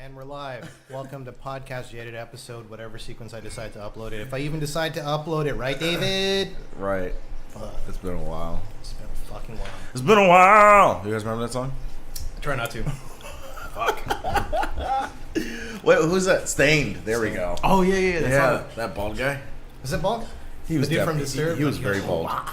And we're live. Welcome to Podcast Jaded episode, whatever sequence I decide to upload it. If I even decide to upload it, right, David? Right. Fuck. It's been a while. It's been a fucking while. It's been a while. You guys remember that song? I try not to. Fuck. Wait, who's that? Stained. There we go. Oh, yeah. That bald guy. Is it bald? He was the dude from definitely- Disturbed? He was Like, very goes, bald. "Wah."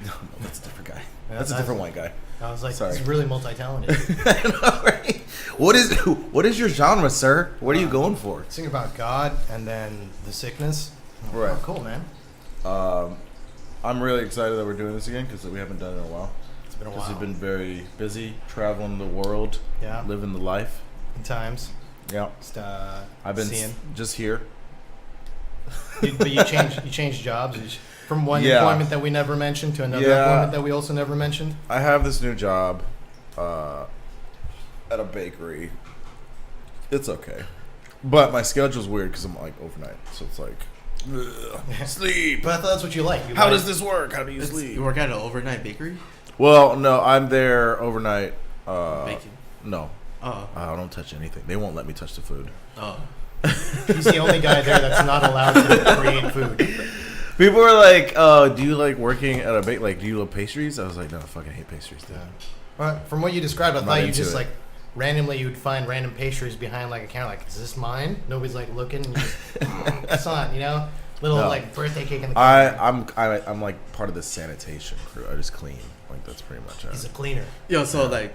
No, that's a different guy. Yeah, That's a different white guy. I was like, Sorry. he's really multi-talented. I know, right? What is your genre, sir? What are you going for? Sing about God and then the sickness. Right. Oh, cool, man. I'm really excited that we're doing this again because we haven't done it in a while. It's been a Because while. we've been very busy traveling the world, Yeah. living the life. In times. Yeah. Just, I've been seeing. just here. But you changed jobs from one Yeah. employment that we never mentioned to another Yeah. employment that we also never mentioned. I have this new job at a bakery. It's okay. But my schedule's weird because I'm like overnight. So it's like, sleep. But I thought that's what you like. How does this work? How do you sleep? You work at an overnight bakery? Well, no, I'm there overnight. Baking? No. Oh. I don't touch anything. They won't let me touch the food. Oh. He's the only guy there that's not allowed to create food. People were like, "Oh, do you like working at a bake? Like, do you love pastries?" I was like, "No, I fucking hate pastries, dude." Yeah. Well, from what you described, I I'm thought not you into just it. like randomly you would find random pastries behind like a counter. Like, is this mine? Nobody's like looking. And you just, it's not, you know, little No. like birthday cake in the corner. I'm like part of the sanitation crew. I just clean. Like that's pretty much it. He's a cleaner. Yo, so like,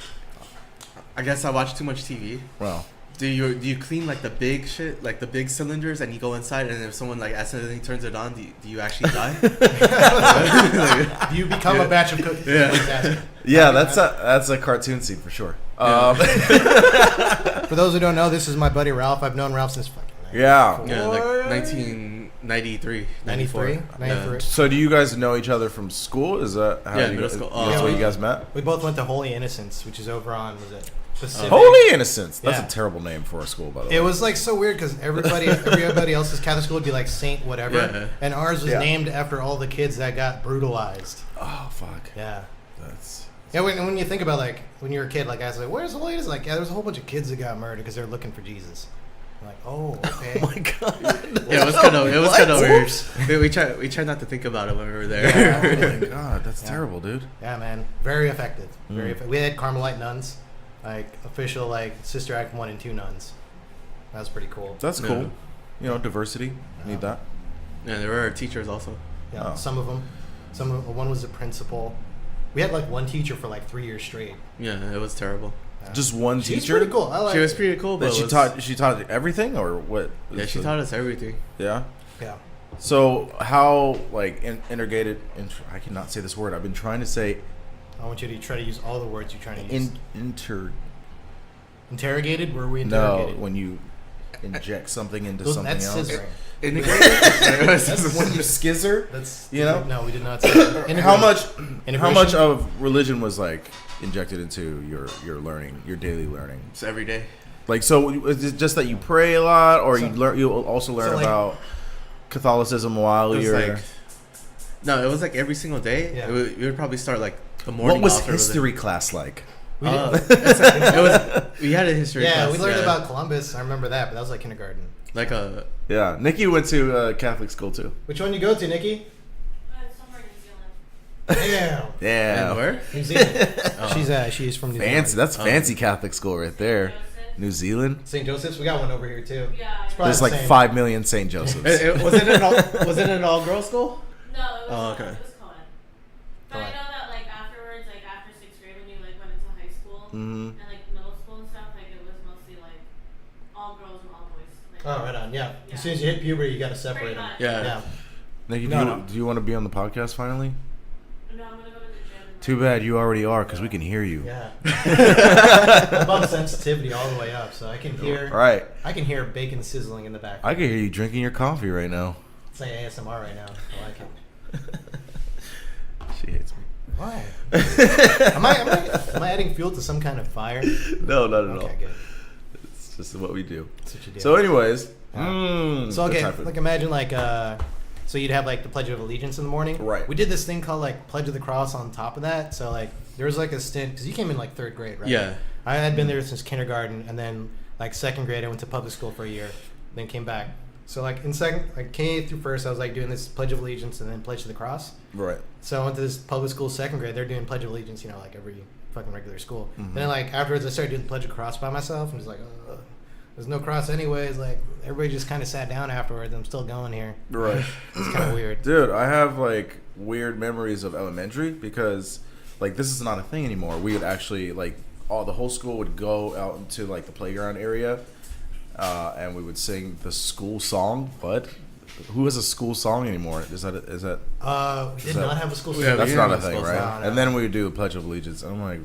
I guess I watch too much TV. Well, Do you clean like the big shit, like the big cylinders, and you go inside, and if someone like accidentally turns it on, do you actually die? You become a batch of cookies. Yeah. Exactly. yeah, that's a cartoon scene for sure. For those who don't know, this is my buddy Ralph. I've known Ralph since fucking Yeah. Yeah, like 1993, 93? 93. So do you guys know each other from school? Is that how Yeah, you middle guys, school. that's Yeah, where we- you guys met? We both went to Holy Innocents, which is over on, was it Pacific? Holy Innocents. That's Yeah. a terrible name for a school, by the way. It was like so weird because everybody else's Catholic school would be like Saint whatever, Yeah. and ours was Yeah. named after all the kids that got brutalized. Oh fuck. Yeah. That's Yeah, when you think about like when you're a kid, like I was like, "Where's the latest?" Like, yeah, there's a whole bunch of kids that got murdered because they're looking for Jesus. I'm like, oh, okay. oh my god. Yeah, it was kind of What? weird. We tried not to think about it when we were there. Yeah. Oh my god, that's Yeah. terrible, dude. Yeah, man, very effective. Very Mm. effective. We had Carmelite nuns, like official like Sister Act 1 and 2 nuns. That was pretty cool. That's Yeah. cool. You know, diversity. Yeah. Need that. Yeah, there were teachers also. Yeah, Oh. some of them. One was the principal. We had like one teacher for like 3 years straight. Yeah, it was terrible. Yeah. Just one She's teacher. pretty cool. I like. She was pretty cool, but That she taught everything or what? Yeah, she taught us everything. Yeah. Yeah. So how like integrated? I cannot say this word. I've been trying to say I want you to try to use all the words you're trying to use. Interrogated? Were we No, interrogated? when you inject something into Those, something that's else. scissoring. Integrated? When you skizzer. That's You know? No, we did not. Say that. How Integration. much of religion was like injected into your learning, your daily learning? It's every day. Like, so is it just that you pray a lot, or So- you learn? You also learn so, like- about Catholicism while It was you're. like, no, it was like every single day. Yeah. We would probably start like the morning. What was off or with it. history class like? We We had a history yeah, class. we learned about Columbus. I remember that, but that was like kindergarten. like a Yeah, Nikki went to Catholic school too. Which one you go to, Nikki? Somewhere in New Zealand. Damn. Yeah, and where? New Zealand. Oh. She's from New fancy. Zealand. That's fancy Catholic school right there. Joseph. New Zealand. St. Joseph's. We got one over here too. Yeah. It's probably There's the like same. 5 million St. Josephs. Was it an all girls school? No, it was. Oh, okay. It was co-ed. But Co-ed. I know that like afterwards, like after 6th grade, when you like went into high school Mhm. and like middle school and stuff, like it was mostly like all girls and all boys. Like, Oh, right on. Yeah. Yeah. As soon as you hit puberty, you got to separate Pretty them. much. Yeah. Yeah. Nikki, No. do you want to be on the podcast finally? No, I'm gonna go to the gym. and, Too like, bad you already are, because we can hear you. Yeah. I bump sensitivity all the way up, so I can hear. Right. I can hear bacon sizzling in the back. I can hear you drinking your coffee right now. It's like ASMR right now. I like it. She hates me. Why? am I adding fuel to some kind of fire? No, not at all. Okay, good. It's just what we do. That's what you do. So, anyways. So okay, that's like imagine like so you'd have like the Pledge of Allegiance in the morning. Right. We did this thing called like Pledge of the Cross on top of that. So like there was like a stint because you came in like 3rd grade, right? Yeah. I had been there since kindergarten, and then like second grade, I went to public school for a year, then came back. So like in second, like K through first, I was like doing this Pledge of Allegiance and then Pledge to the Cross. Right. So I went to this public school second grade. They're doing Pledge of Allegiance, you know, like every fucking regular school. And then like afterwards, I started doing the Pledge of Cross by myself. I'm just like, there's no cross anyways. Like everybody just kind of sat down afterwards. I'm still going here. Right. It's kind of weird. Dude, I have like weird memories of elementary because like this is not a thing anymore. We would actually like the whole school would go out into like the playground area. And we would sing the school song. What? Who has a school song anymore? Is that? We did not have a school song. Yeah, That's we not didn't a have thing, school right? song, no. And then we would do the Pledge of Allegiance. And I'm like,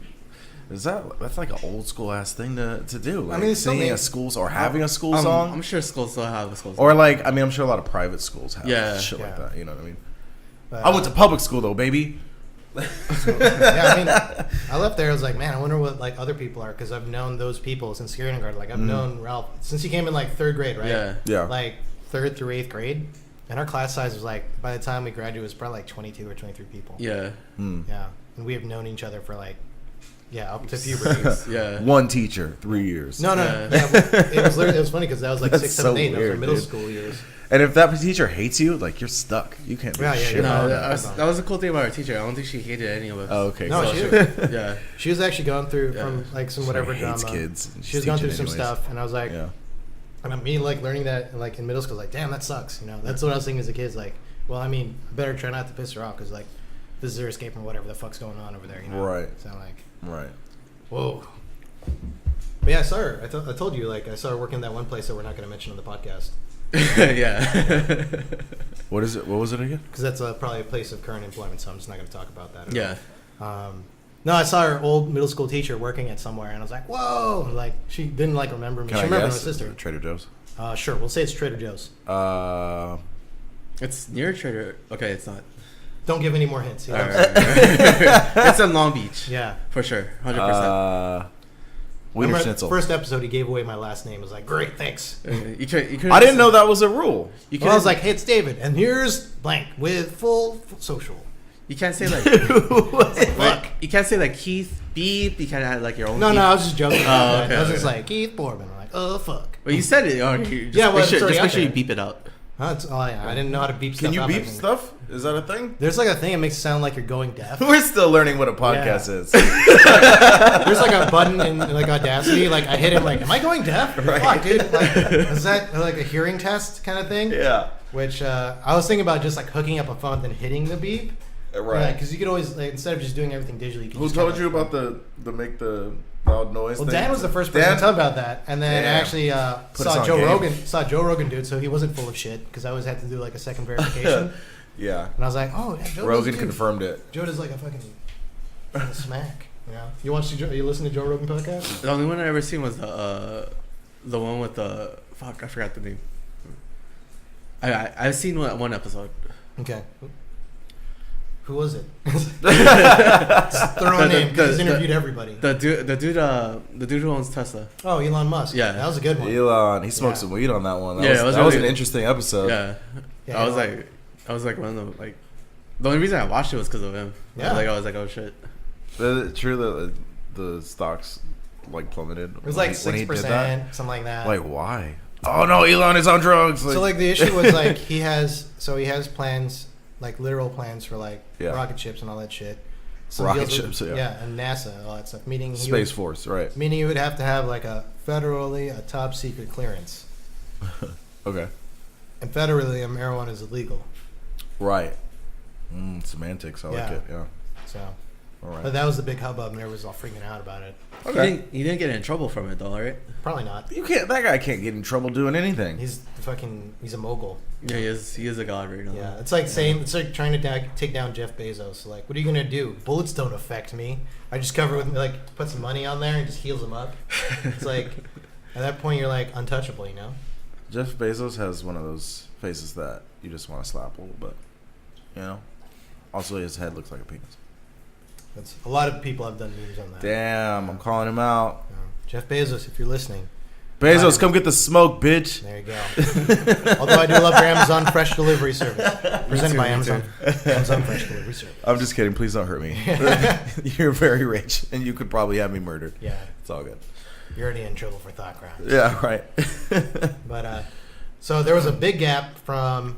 that's like an old school ass thing to do? Like, I mean, it's still singing made- a school or having a school song, I'm sure schools still have a school song. or like I'm sure a lot of private schools have shit like Yeah. that. You know what I mean? But, I went to public school though, baby. yeah, I mean, I left there. I was like, man, I wonder what like other people are, because I've known those people since kindergarten. Like I've known Ralph since he came in like third grade, right? Yeah. Like third through eighth grade, and our class size was like by the time we graduated, it was probably like 22 or 23 people. Yeah. Yeah, and we have known each other for like up to puberty. Yeah. One teacher, 3 years. No. Yeah. Yeah, well, it was literally, it was funny because that was like That's 6, 7, so 8. Those were weird, middle dude. school years. And if that teacher hates you, like you're stuck. You can't do Yeah, shit. yeah. No, Yeah. that was the cool thing about our teacher. I don't think she hated any of us. Oh, okay. No, cool. she Yeah. She was actually going through Yeah. from like some She whatever hates drama. kids. She was going through teaching some anyways. stuff, and I was like, Yeah. and me like learning that like in middle school, like, damn, that sucks. You know, that's what I was thinking as a kid. Like, well, I mean, I better try not to piss her off because like this is her escape from whatever the fuck's going on over there. You know? Right. So like, Right. whoa. But yeah, I saw her. I told you, like, I saw her working in that one place that we're not going to mention on the podcast Yeah. What is it? What was it again? because that's probably a place of current employment. So I'm just not going to talk about that. Yeah. No, I saw her old middle school teacher working at somewhere, and I was like, whoa! Like, she didn't like remember me. Can She I remembered my guess? sister. Trader Joe's. Sure, we'll say it's Trader Joe's. It's near Trader. Okay, it's not. Don't give any more hints. All right. It's in Long Beach. Yeah. For sure. 100%. Wiener Remember, Schnitzel. First episode, he gave away my last name. I was like, great, thanks. You couldn't I didn't know that was a rule. You Well, I was couldn't- like, hey, it's David, and here's blank with full social. you can't say like. Fuck. You can't say like Keith Beep. You can't have like your own. No, Keith. I was just joking. About okay, that. I was just okay. like, Keith Borman. I'm like, oh, fuck. Well, you said it. Oh, you just Yeah, well, make sure, it's already just out make sure you there. beep it out. Yeah, I didn't know how to beep stuff Can you out beep back then. stuff? Is that a thing? There's like a thing that makes it sound like you're going deaf. We're still learning what a podcast Yeah. is. There's like a button in like Audacity. Like I hit it. Like, am I going deaf? Right. Fuck, dude. Like, is that like a hearing test kind of thing? Yeah. Which I was thinking about just like hooking up a phone and hitting the beep. Right. Because you could always like, instead of just doing everything digitally. You could Who just told kinda, you about the make the loud noise Well, thing? Dan was the first person Dan? to tell about that, and then I Damn. actually Put us saw on Joe game. Rogan. Saw Joe Rogan do it, so he wasn't full of shit because I always had to do like a second verification. Yeah. And I was like, oh, yeah, Joe Rogan does do- confirmed it. Joe does like a fucking smack. You know, you watch? You listen to Joe Rogan podcast? The only one I ever seen was the one with the fuck. I forgot the name. I've seen one episode. Okay. Who was it? Just throw a name because he's interviewed everybody. The dude who owns Tesla. Oh, Elon Musk. Yeah. that was a good one. Elon, he smoked Yeah. some weed on that one. That Yeah, was, it was that was really- an interesting episode. Yeah. Yeah, I was Elon. like one of the like. The only reason I watched it was because of him. Yeah. I was like, oh shit. True that the stocks like plummeted. It was like when he did that. 6%, something like that. Like why? Oh no, Elon is on drugs. So like the issue was like he has plans, like literal plans for like Yeah. rocket ships and all that shit. Some Rocket deals with- ships, yeah. and NASA and all that stuff. Meaning Space Force, right? Meaning you would have to have like a top secret clearance. Okay. And federally, marijuana is illegal. Right. Semantics. I like Yeah. it. Yeah. So, All right. but that was the big hubbub, and everyone was all freaking out about it. Okay. He didn't get in trouble from it though, right? Probably not. You can't. That guy can't get in trouble doing anything. He's a mogul. Yeah, he is a god right now. Yeah, it's like it's like trying to take down Jeff Bezos. Like, what are you gonna do? Bullets don't affect me. I just cover with like put some money on there and just heals them up. It's like at that point you're like untouchable, you know. Jeff Bezos has one of those faces that you just want to slap a little bit. You know. Also, his head looks like a penis. That's a lot of people have done memes on that. Damn, I'm calling him out. Yeah. Jeff Bezos, if you're listening, Bezos, come get the smoke, bitch. there you go. Although I do love your Amazon Fresh Delivery Service, presented by Amazon Fresh Delivery Service. I'm just kidding. Please don't hurt me. You're very rich, and you could probably have me murdered. Yeah. It's all good. you're already in trouble for thought crimes. Yeah, right. But so there was a big gap from,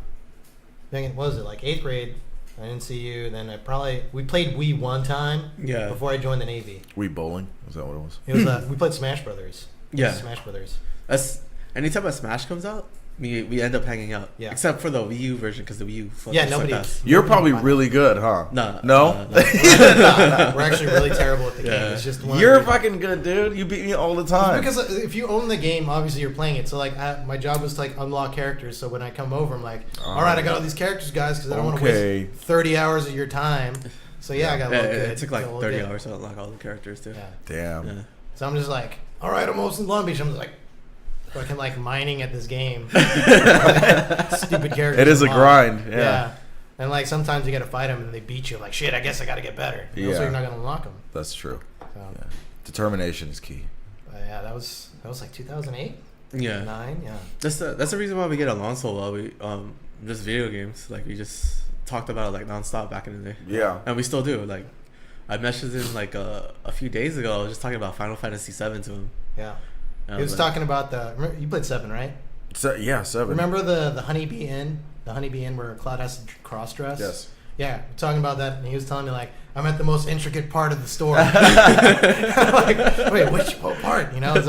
what was it, like 8th grade? I didn't see you. Then we played Wii one time. Yeah. Before I joined the Navy. Wii bowling? Was that what it was? It was we played Smash Brothers. Yeah. Smash Brothers. That's anytime a Smash comes out, we end up hanging out. Yeah. Except for the Wii U version, because the Wii U. Nobody. You're probably really good, huh? No. No? We're actually really terrible at the game. It's just You're fucking good, dude. You beat me all the time. Because if you own the game, obviously you're playing it. So like, my job was to like unlock characters. So when I come over, I'm like, all right, I got all these characters, guys, because I don't want to waste 30 hours of your time. So yeah, I got. It took like 30 hours to unlock all the characters too. Yeah. Damn. Yeah. So I'm just like, all right, I'm almost in Long Beach. I'm just like, fucking like mining at this game. Stupid characters. It is a grind. Yeah. And like sometimes you got to fight them and they beat you. Like shit, I guess I got to get better. Yeah. So you're not gonna unlock them. That's true. So, Yeah. Determination is key. yeah, that was like 2008. Yeah. 9. Yeah. That's the reason why we get along so well. We just video games. Like we just talked about it like nonstop back in the day. Yeah. And we still do. Like I messaged him like a few days ago. I was just talking about Final Fantasy VII to him. Yeah. And He was talking about remember, you played 7, right? So, yeah, 7. Remember the Honeybee Inn? The Honeybee Inn where Cloud has to cross dress? Yes. Yeah, we're talking about that, and he was telling me like, I'm at the most intricate part of the store. I'm like, wait, what part? You know, it's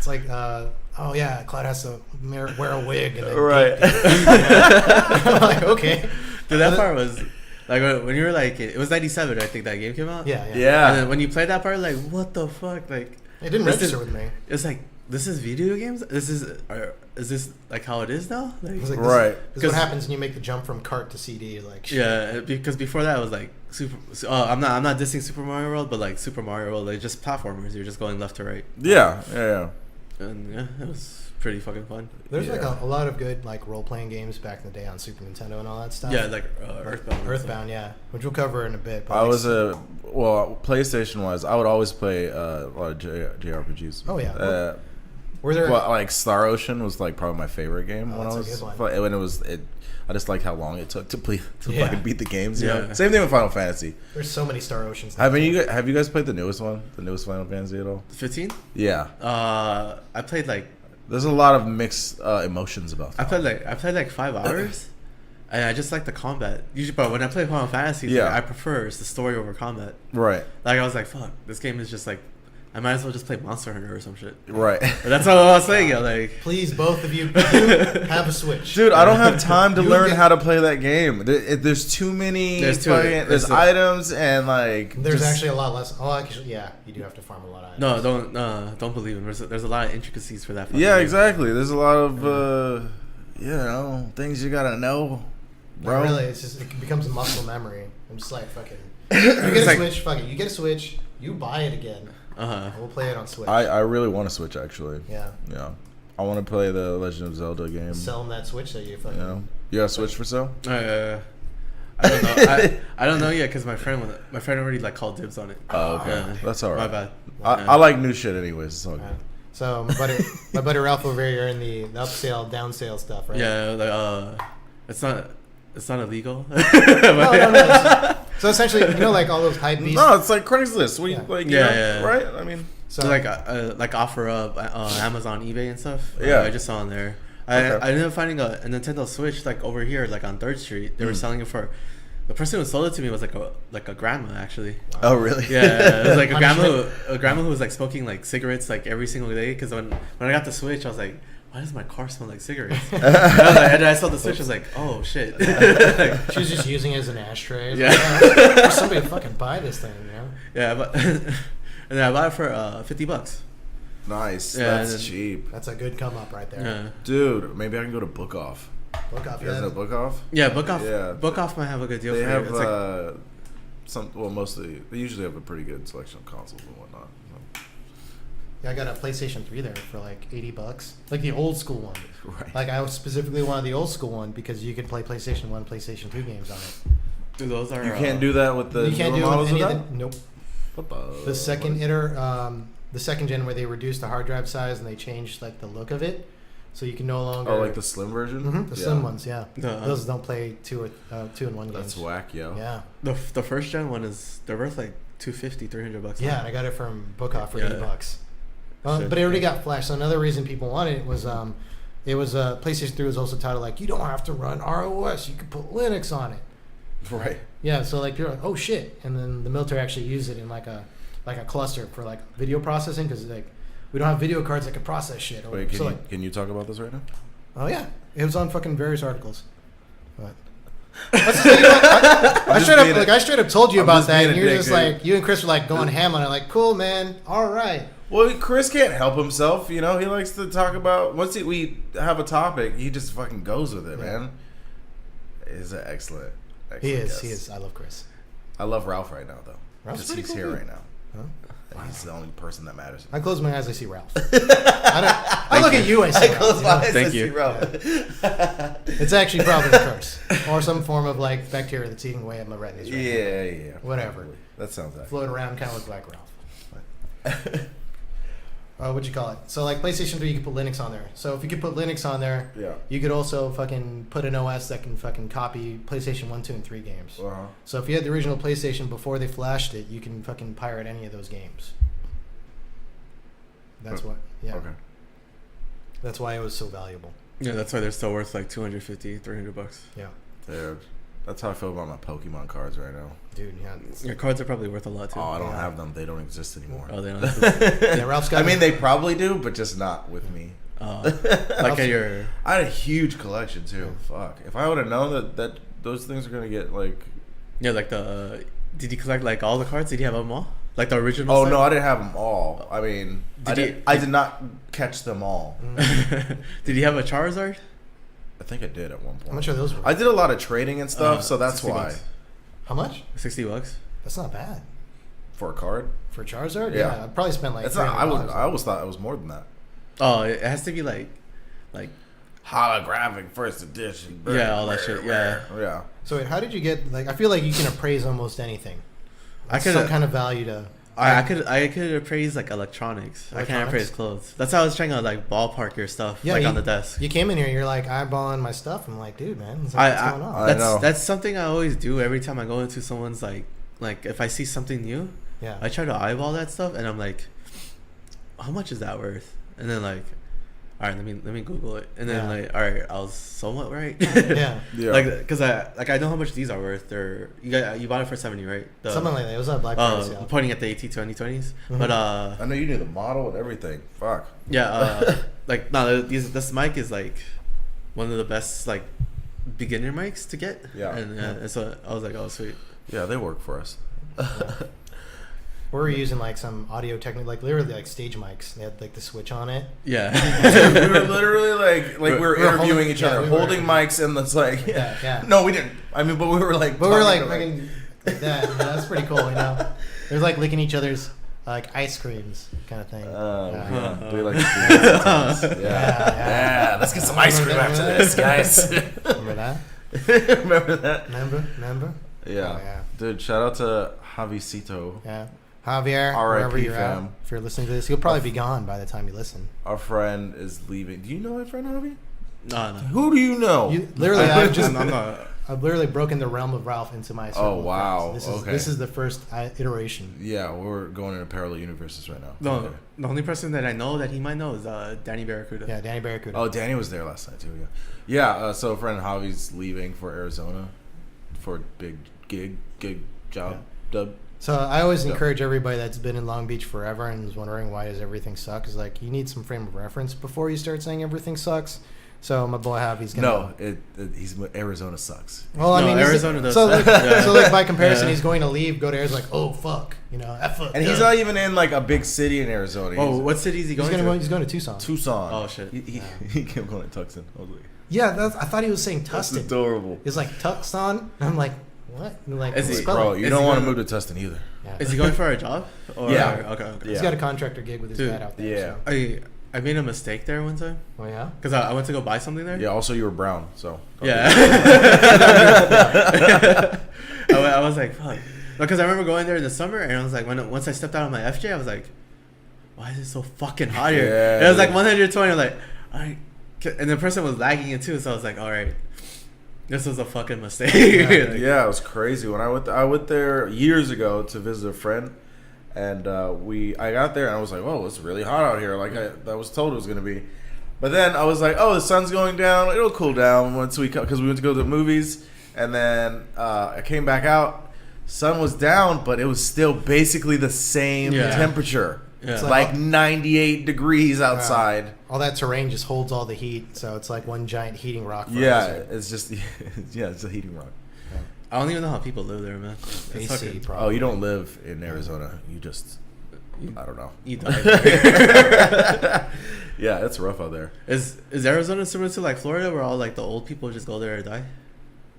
like, oh yeah, Cloud has to wear a wig. And then Right. I'm like, okay. Dude, that part was like when you were like, it was 97, I think that game came out. Yeah. Yeah. And then when you played that part, like, what the fuck? Like, It didn't register with me. it's like, this is video games. Is this like how it is now? Like, It was like, Right. This is what happens when you make the jump from cart to CD. Like, shit. yeah, because before that it was like I'm not dissing Super Mario World, but like Super Mario World, like just platformers. You're just going left to right. Yeah. And yeah, it was pretty fucking fun. There's like a lot of good like role playing games back in the day on Super Nintendo and all that stuff. Yeah, like Earthbound. Earthbound, yeah, which we'll cover in a bit. But I like, was PlayStation wise, I would always play a lot of JRPGs. Oh yeah. Were there? Well, like Star Ocean was like probably my favorite game when I that's was a good one. when it was. I just liked how long it took to Yeah. fucking beat the games. You Yeah. know? Same thing with Final Fantasy. There's so many Star Oceans. Have you guys played the newest one? The newest Final Fantasy at all? 15. Yeah. I played like There's a lot of mixed emotions about that. I played like 5 hours, and I just like the combat. Usually, but when I play Final Fantasy, Yeah. like, I prefer the story over combat. Right. Like I was like, fuck, this game is just like, I might as well just play Monster Hunter or some shit. Right. But that's what I was saying. Yo, like, Please, both of you have a Switch. Dude, I don't have time to You learn get- how to play that game. There's too many. There's There's items and like. There's just- actually a lot less. Oh, actually, yeah, you do have to farm a lot of items. don't believe him. There's a lot of intricacies for that. fucking Yeah, game. exactly. There's a lot of things you gotta know, bro. Not really, it becomes a muscle memory. I'm just like, fucking. You get a like- Switch, fuck it. You get a Switch, you buy it again. Uh-huh. We'll play it on Switch. I really want to Switch actually. Yeah. Yeah. I want to play the Legend of Zelda game. Sell them that Switch that you fucking. You know, you got a Switch for sale? I don't know. I don't know yet because my friend already like called dibs on it. Oh, okay. Yeah. That's all right. My bad. I like new shit anyways. It's all good. So my buddy Ralph over here in the upsale, downsale stuff, right? Yeah, like it's not illegal. No. So essentially, you know, like all those hype beasts. No, it's like Craigslist. We Yeah. like Yeah. right? I mean, So like offer up on Amazon, eBay, and stuff. Yeah. I just saw on there. Okay. I ended up finding a Nintendo Switch like over here, like on 3rd Street. They were selling it for. The person who sold it to me was like a grandma actually. oh really? Yeah, it was like Punishment. a grandma who was like smoking like cigarettes like every single day. Because when I got the Switch, I was like, why does my car smell like cigarettes? And I saw the Switch, I was like, oh shit. she was just using it as an ashtray. It's Yeah. like, oh, there's somebody to fucking buy this thing, you know? Yeah, but and then I bought it for $50. Nice. Yeah, That's and then- cheap, That's a good come up right there. Yeah. dude. Maybe I can go to Book Off. Look off You guys know Book Off? Yeah, Book Off. Yeah. Book Off might have a good deal. They for have you. It's like, mostly they usually have a pretty good selection of consoles and whatnot. So. Yeah, I got a PlayStation 3 there for like $80, like the old school one. Right. Like I specifically wanted the old school one because you could play PlayStation 1, PlayStation 2 games on it. dude, those are. You can't do that with the You can't newer do it with models any of of that? the nope. What The second the second gen where they reduced the hard drive size and they changed like the look of it, so you can no longer. Oh, like the slim version? the slim ones, yeah. No. Those don't play 2-in-1 games. That's whack, yo. Yeah, The first gen one they're worth like $250, $300. yeah. And I got it from Book Off for Yeah. $80. Shit. But it already got flashed. So another reason people wanted it was PlayStation 3 was also titled like, you don't have to run ROS, you can put Linux on it. Right. Yeah, so like you're like, oh shit, and then the military actually used it in like a cluster for like video processing because like we don't have video cards that can process shit. Wait, so can you talk about this right now? Oh yeah, it was on fucking various articles. But that's the thing, I straight up told you I'm about just that, being and a you're dick, just dude. like, you and Chris were like going ham on it, like, cool man, all right. Well, Chris can't help himself. You know, he likes to talk about. We have a topic, he just fucking goes with it, man. He's an excellent. He is. guest. I love Chris. I love Ralph right now, though. Ralph's Because pretty he's cool here dude. right now. Huh? And he's the only person that matters. I close my eyes, I see Ralph. I look at you, I see Ralph. Thank you. It's actually probably a curse or some form of like bacteria that's eating away at my retinas. Right now. Yeah. Whatever. That sounds accurate. Float around, kind of look like Ralph. What'd you call it? So like PlayStation 3, you could put Linux on there. So if you could put Linux on there, Yeah. you could also fucking put an OS that can fucking copy PlayStation 1, 2, and 3 games. Uh-huh. So if you had the original PlayStation before they flashed it, you can fucking pirate any of those games. That's what. Yeah. Okay. That's why it was so valuable. Yeah, that's why they're still worth like $250, $300. Yeah. Dude, that's how I feel about my Pokemon cards right now. Dude, yeah. Your cards are probably worth a lot too. Oh, I don't Yeah. have them. They don't exist anymore. Oh, they don't. Yeah, Ralph's got I mean, they probably do, but just not with me. Like at your. I had a huge collection too. Fuck. If I would have known that those things are gonna get like. Yeah, like the. Did you collect like all the cards? Did you have them all? Like the original? Oh set? no, I didn't have them all. I mean, I did not catch them all. Did you have a Charizard? I think I did at one point. How much are those worth? I did a lot of trading and stuff, so that's 60 why. bucks. How much? $60. That's not bad. For a card? For Charizard? Yeah. I'd probably spend like It's not. I $300. always thought it was more than that. Oh, it has to be like. Holographic first edition. Yeah, all that shit, yeah. Yeah. So wait, how did you get like? I feel like you can appraise almost anything. I Some could. kind of value to. I could appraise like electronics. I can't appraise clothes. That's how I was trying to like ballpark your stuff like on the desk. You came in here, you're like eyeballing my stuff. I'm like, dude, man, what's going on? I know. That's something I always do every time I go into someone's like if I see something new, Yeah. I try to eyeball that stuff and I'm like, how much is that worth? And then like, all right, let me Google it. And then like, all right, I was somewhat right. Yeah. Yeah. Like, cause I know how much these are worth. You bought it for $70, right? Something like that. It was a Black Friday sale. Pointing at the AT2020s, Mm-hmm. but I know you knew the model and everything. Fuck. yeah, like no, this mic is like one of the best like beginner mics to get. Yeah. And so I was like, oh sweet. Yeah, they work for us. We were using like some audio technique, like literally like stage mics. They had like the switch on it. Yeah. We were literally like we were interviewing holding- each yeah, other, we were. holding mics, and it's like, Yeah. No, we didn't. I mean, but we were like, But we were like talking to, fucking like that. Yeah, that's pretty cool, you know. It was like licking each other's like ice creams kind of thing. yeah. Do we like to do that sometimes? Yeah. Let's get some ice cream after this, guys. Remember that? Remember that? Remember? Yeah. Oh, yeah. Dude, shout out to Javisito. Yeah. Javier, R.I.P. wherever you're fam. at, if you're listening to this, you'll probably be gone by the time you listen. Our friend is leaving. Do you know our friend, Javi? No. Who do you know? You, literally, I'm not. I've literally broken the realm of Ralph into my circle. Oh, of wow. friends. Okay. This is the first iteration. Yeah, we're going into parallel universes right now. No, Okay. the only person that I know that he might know is Danny Barracuda. Yeah, Danny Barracuda. Oh, Danny was there last night too. Yeah. So a friend Javi's leaving for Arizona for a big gig job. Dub. So I always Yeah. encourage everybody that's been in Long Beach forever and is wondering why does everything suck is like you need some frame of reference before you start saying everything sucks. So my boy Javi's gonna. No, he's Arizona sucks. Well, I No, mean, Arizona does so suck. like, Yeah. so like by comparison, Yeah. he's going to leave, go to Arizona, like, oh fuck, you know, F up. And he's not even in like a big city in Arizona. Oh, He's what city is he going to? He's going to Tucson. Tucson. Oh, shit. He kept calling it Tucson. I was like, Yeah, I thought he was saying that's Tustin. adorable. It's like Tucson. And I'm like, what? And like, Is he- spell Bro, it. you Is don't he want to gonna- move to Tustin either. Yeah. Is he going for a job? Or, Yeah. Okay. Yeah. He's got a contractor gig with his Dude, dad out there. yeah. So. I made a mistake there one time Oh yeah. because I went to go buy something there. Yeah. Also, you were brown, so Yeah. I was like, fuck. Because I remember going there in the summer, and I was like, once I stepped out on my FJ, I was like, why is it so fucking hot here? Yeah, And it was like dude. 120. I'm like, all right. And the person was lagging it too, so I was like, all right, this was a fucking mistake. Like, Yeah, it was crazy. When I went there years ago to visit a friend, And I got there and I was like, "Whoa, it's really hot out here." Like I was told it was gonna be. But then I was like, "Oh, the sun's going down. It'll cool down once because we went to go to the movies." And then I came back out. Sun was down, but it was still basically the same temperature. Yeah. It's like 98 degrees outside. All that terrain just holds all the heat, so it's like one giant heating rock. It's just it's a heating rock. I don't even know how people live there, man. AC, Oh, you don't live in Arizona. You just, I don't know. You die. Yeah, it's rough out there. Is Arizona similar to like Florida, where all like the old people just go there and die?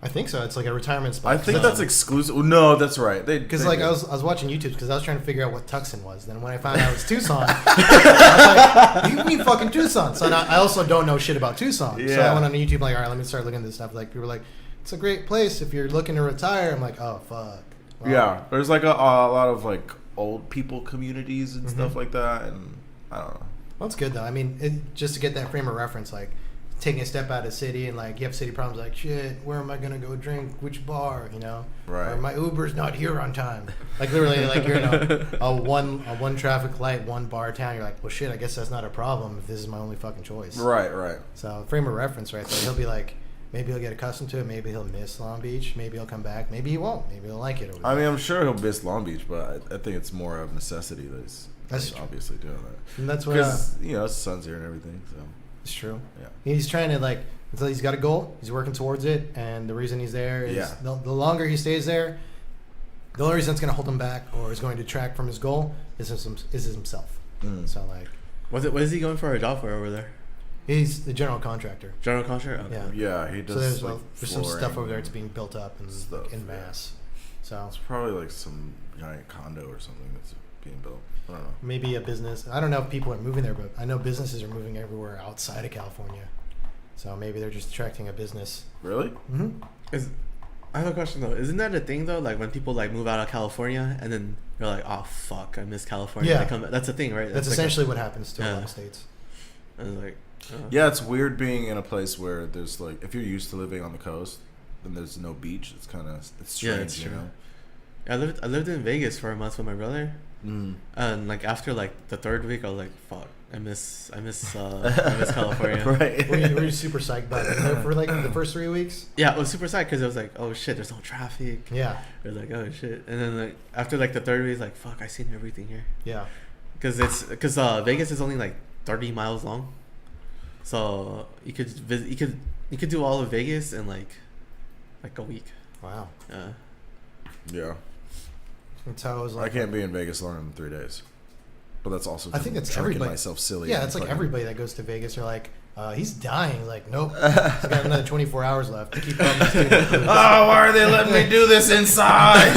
I think so. It's like a retirement spot. I think that's exclusive. No, that's right. Because like I was watching YouTube because I was trying to figure out what Tucson was. Then when I found out it was Tucson, I was like, "You mean fucking Tucson?" So I also don't know shit about Tucson. Yeah. So I went on YouTube like, all right, let me start looking at this stuff. Like people were like, "It's a great place if you're looking to retire." I'm like, "Oh fuck." Well, yeah, there's like a lot of like old people communities and stuff like that, and I don't know. Well, it's good though. I mean, just to get that frame of reference, like taking a step out of the city and like you have city problems like shit, where am I gonna go drink, which bar, you know, Right. or my Uber's not here on time, like literally like you're in a one traffic light, one bar town, you're like, well shit, I guess that's not a problem if this is my only fucking choice. Right. So frame of reference right there. He'll be like, maybe he'll get accustomed to it, maybe he'll miss Long Beach, maybe he'll come back, maybe he won't, maybe he'll like it over there. I mean, I'm sure he'll miss Long Beach, but I think it's more of necessity that's true. obviously doing that. And that's what Because the sun's here and everything, so. it's true. Yeah. He's trying to like, until he's got a goal, he's working towards it, and the reason he's there is the longer he stays there, the only reason that's going to hold him back or is going to detract from his goal is himself. So like, What is he going for a job for over there? he's the general contractor. General contractor? Okay. Yeah. Yeah, he does. So there's like there's some stuff flooring over there that's being built up and stuff, in mass. So It's probably like some giant condo or something that's being built. I don't know. maybe a business. I don't know if people are moving there, but I know businesses are moving everywhere outside of California. So maybe they're just attracting a business. Really? Mm-hmm. I have a question though. Isn't that a thing though? Like when people like move out of California and then they're like, "Oh fuck, I miss California." Yeah. They come, that's a thing, right? That's like essentially what happens to a lot Yeah. of states. And like, Yeah, it's weird being in a place where there's like, if you're used to living on the coast, then there's no beach. It's kind of strange, Yeah, it's you true. know. I lived in Vegas for a month with my brother, and like after like the third week, I was like, "Fuck, I miss California." Right. Were you super psyched about it for like the first 3 weeks? Yeah, I was super sad because it was like, "Oh shit, there's no traffic." Yeah, It was like, "Oh shit," and then like after like the third week, it's like, "Fuck, I seen everything here." yeah. Because Vegas is only like 30 miles long, so you could visit, you could do all of Vegas in like a week. Wow. Yeah. That's how it was I like. can't be in Vegas longer than 3 days. But that's also I think that's drinking everybody. myself silly. Yeah, and it's like fucking- everybody that goes to Vegas are like, he's dying. Like, nope. He's got another 24 hours left to keep up. Oh, why are they letting me do this inside?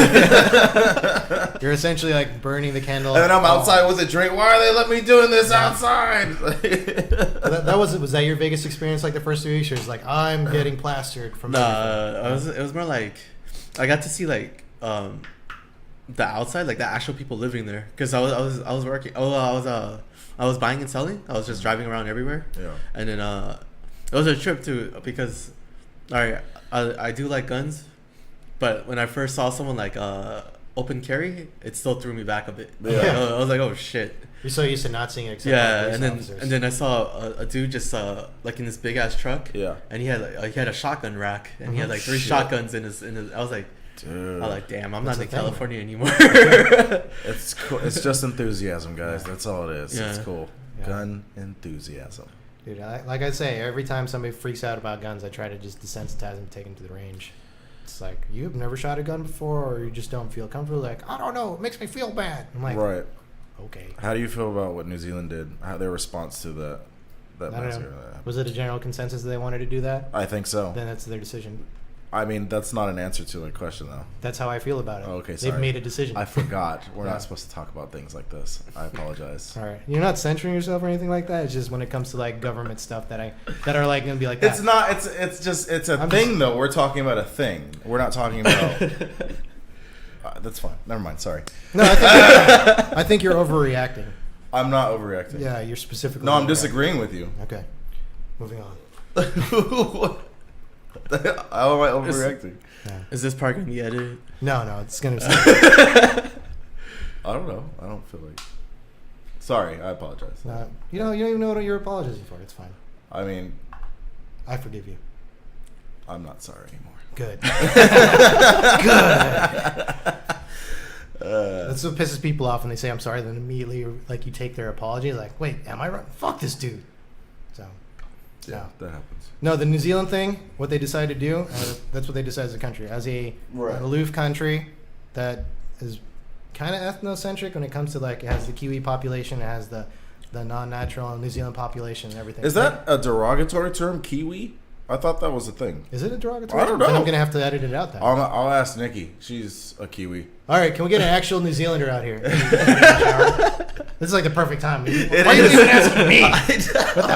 You're essentially like burning the candle. And then I'm outside with a drink. Why are they letting me doing this outside? That was that your Vegas experience? Like the first 3 weeks, you're just like, I'm getting plastered from. everything. It was more like I got to see like the outside, like the actual people living there, because I was working. I was buying and selling. I was just driving around everywhere. Yeah. And then it was a trip too, because all right, I do like guns, but when I first saw someone like open carry, it still threw me back a bit. Yeah. I was like, oh shit. You're so used to not seeing it. Except Yeah, for and police then officers. I saw a dude just like in this big ass truck. Yeah. And he had a shotgun rack, and he had like 3 Shit. shotguns in his. I was like, Dude. damn, I'm That's not in the thing. California anymore. It's cool. It's just enthusiasm, guys. That's all it is. Yeah. It's cool. Yeah. Gun enthusiasm. Dude, like I say, every time somebody freaks out about guns, I try to just desensitize them, take them to the range. It's like, you've never shot a gun before, or you just don't feel comfortable. Like, I don't know, it makes me feel bad. I'm like, Right. okay. How do you feel about what New Zealand did? How their response to that I don't massacre? know. Was it a general consensus that they wanted to do that? I think so. Then that's their decision. I mean, that's not an answer to my question, though. That's how I feel about it. Oh, okay, They've sorry. made a decision. I forgot. We're Yeah. not supposed to talk about things like this. I apologize. All right, you're not censoring yourself or anything like that. It's just when it comes to like government stuff that are like gonna be like that. It's not. It's a I'm thing, just- though. We're talking about a thing. We're not talking about. That's fine. Never mind. Sorry. No, I think you're overreacting. I'm not overreacting. Yeah, you're specifically. No, I'm overreacting. disagreeing with you. Okay, moving on. How am I overreacting? Yeah. Is this part gonna be edited? No, it's gonna. I don't know. I don't feel like. Sorry, I apologize. You don't even know what you're apologizing for. It's fine. I mean, I forgive you. I'm not sorry anymore. Good. Good. That's what pisses people off when they say I'm sorry. Then immediately, like, you take their apology. Like, wait, am I right? Fuck this dude. So, Yeah, that happens. no, the New Zealand thing. What they decided to do. That's what they decided as a country, as an aloof country that is kind of ethnocentric when it comes to, like, it has the Kiwi population, it has the non-natural New Zealand population and everything. Is that a derogatory term, Kiwi? I thought that was a thing. Is it a derogatory? I don't know. Then I'm gonna have to edit it out then. I'll ask Nikki. She's a Kiwi. All right, can we get an actual New Zealander out here? This is like the perfect time. Why are you even asking me? What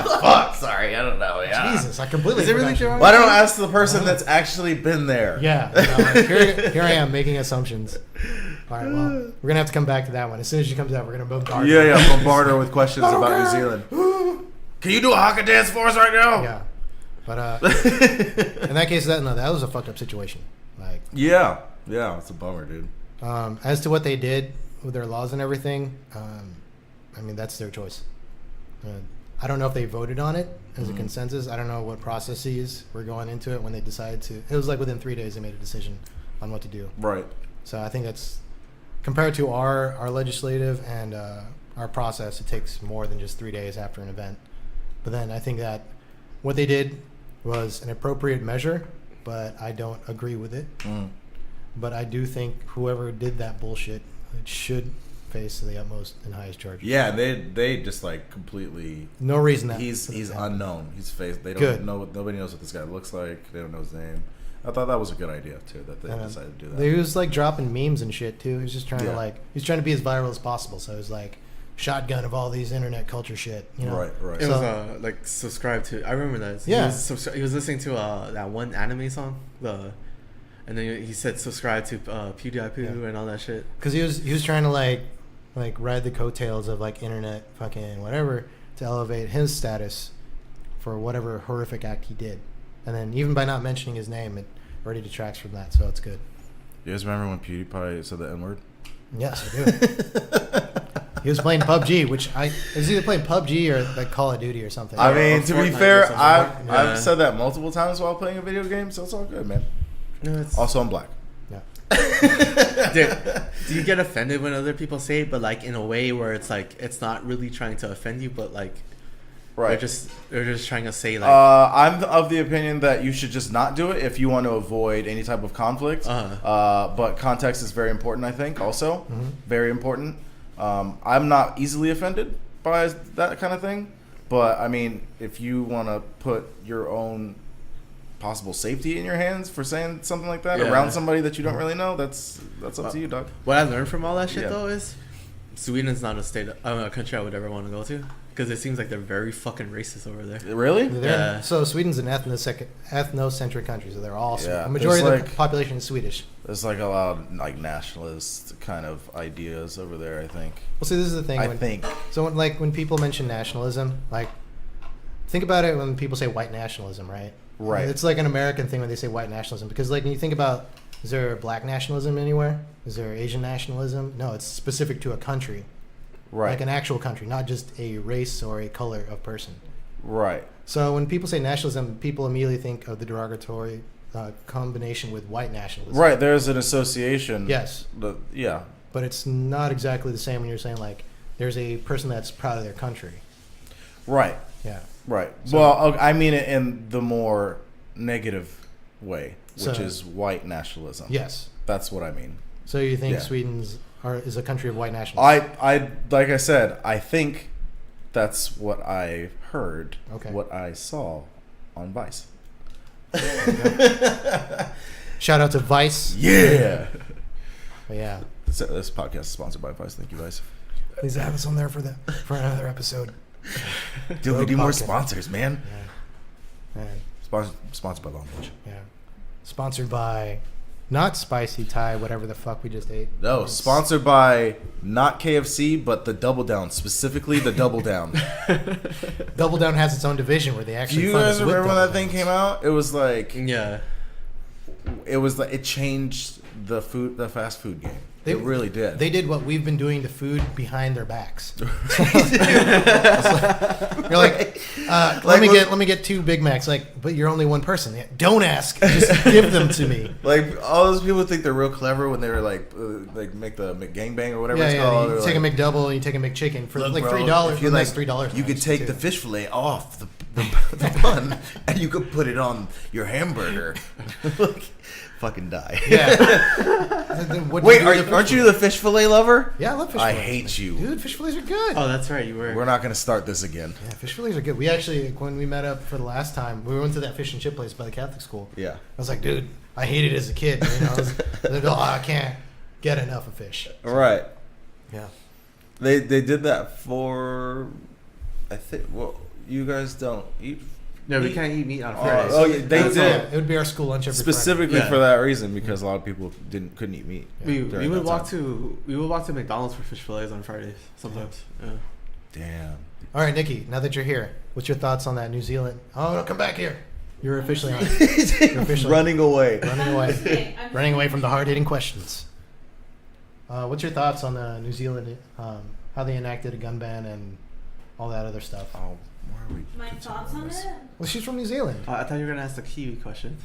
the fuck? Sorry, I don't know. Yeah. Jesus, I completely. Is it really forgot you. derogatory? Why don't I ask the person that's actually been there? Yeah. Here I am making assumptions. All right, well, we're gonna have to come back to that one as soon as she comes out. We're gonna bombard. her. Yeah, bombard her with questions about New Zealand. Can you do a haka dance for us right now? Yeah. But in that case, that was a fucked up situation. Like, Yeah, it's a bummer, dude. as to what they did with their laws and everything, I mean, that's their choice. I don't know if they voted on it as a consensus. I don't know what processes were going into it when they decided to. It was like within 3 days they made a decision on what to do. Right. So I think that's compared to our legislative and our process. It takes more than just 3 days after an event. But then I think that what they did was an appropriate measure, but I don't agree with it. But I do think whoever did that bullshit should face the utmost and highest charge. Yeah, they just like completely. No reason that He's unknown. He's faced. They don't Good. know. Nobody knows what this guy looks like. They don't know his name. I thought that was a good idea too. That they decided to do that. He was like dropping memes and shit too. He was just trying Yeah. he's trying to be as viral as possible. So it was like shotgun of all these internet culture shit. You know? Right. It So- was like subscribe to. I remember that. Yeah. He was listening to that one anime song. And then he said subscribe to PewDiePie and all that shit. Because he was trying to like ride the coattails of like internet fucking whatever to elevate his status for whatever horrific act he did, and then even by not mentioning his name, it already detracts from that. So it's good. You guys remember when PewDiePie said the N-word? Yes, I do. He was playing PUBG, which is either playing PUBG or like Call of Duty or something. I mean, to be Fortnite or fair, something. I've Yeah. said that multiple times while playing a video game, so it's all good, man. No, it's, Also, I'm black. yeah. Dude, do you get offended when other people say it, but like in a way where it's like it's not really trying to offend you, but like Right. they're just trying to say like I'm of the opinion that you should just not do it if you want to avoid any type of conflict. But context is very important, I think, also. Very important. I'm not easily offended by that kind of thing. But, I mean, if you want to put your own possible safety in your hands for saying something like that around somebody that you don't really know, that's up to you, dog. what I learned from all that shit Yeah. though is Sweden's not a country I would ever want to go to because it seems like they're very fucking racist over there. Really? Yeah. So Sweden's an ethnocentric country, so they're all Yeah, a majority there's of the like- population is Swedish. There's like a lot of like nationalist kind of ideas over there, I think. Well, see, this is the thing. I think. So when people mention nationalism, like think about it when people say white nationalism, right? Right. It's like an American thing when they say white nationalism because like when you think about, is there black nationalism anywhere? Is there Asian nationalism? No, it's specific to a country. Right. Like an actual country, not just a race or a color of person. Right. So when people say nationalism, people immediately think of the derogatory combination with white nationalism. Right. There's an association. Yes. Yeah. But it's not exactly the same when you're saying like there's a person that's proud of their country. Right. Yeah. Right. So- Well, I mean it in the more negative way, which So- is white nationalism. Yes. That's what I mean. So you think Yeah. Sweden's is a country of white nationalists? I like I said, I think that's what I heard, Okay. what I saw on Vice. Shout out to Vice. Yeah. But yeah. This podcast is sponsored by Vice. Thank you, Vice. Please have us on there for another episode. Dude, we Road need more podcast. sponsors, man. Yeah. Man. Sponsored by Long Beach. Yeah. Sponsored by not Spicy Thai, whatever the fuck we just ate. No, It's- sponsored by not KFC, but the Double Down, specifically the Double Down. Double Down has its own division where they Do actually. you fund guys us with remember when Double that thing Downs. came out? It was like Yeah. it changed the fast food game. It really did. They did what we've been doing to food behind their backs. You're like, let me get 2 Big Macs. Like, but you're only one person. Yeah, don't ask. Just give them to me. Like all those people think they're real clever when they're like make the McGangbang or whatever it's called. You take a McDouble and you take a McChicken for like $3. If you like $3, you could take the fish fillet off the bun and you could put it on your hamburger. Like, fucking die. Yeah. Wait, aren't you the fish fillet lover? Yeah, I love fish I fillets. hate you. Dude, fish fillets are good. Oh, that's right. You were. We're not going to start this again. Yeah, fish fillets are good. We actually, when we met up for the last time, we went to that fish and chip place by the Catholic school. Yeah. I was like, dude, I hated it as a kid. You know, I can't get enough of fish. So, Right. Yeah. They did that for, I think, well, you guys don't eat. No, we can't eat meat on Fridays. Oh, yeah, they did. It would be our school lunch every Specifically Friday. for that reason, because a lot of people couldn't eat meat. We during would that walk time. to McDonald's for fish fillets on Fridays sometimes. Yeah. Damn. All right, Nikki, now that you're here, what's your thoughts on that New Zealand? Oh, no, come back here. You're officially on. You're officially Running away. running away. I'm Running away from the hard-hitting questions. What's your thoughts on the New Zealand, how they enacted a gun ban and all that other stuff? Oh, why are we? My thoughts on it? Well, she's from New Zealand. I thought you were gonna ask the Kiwi question.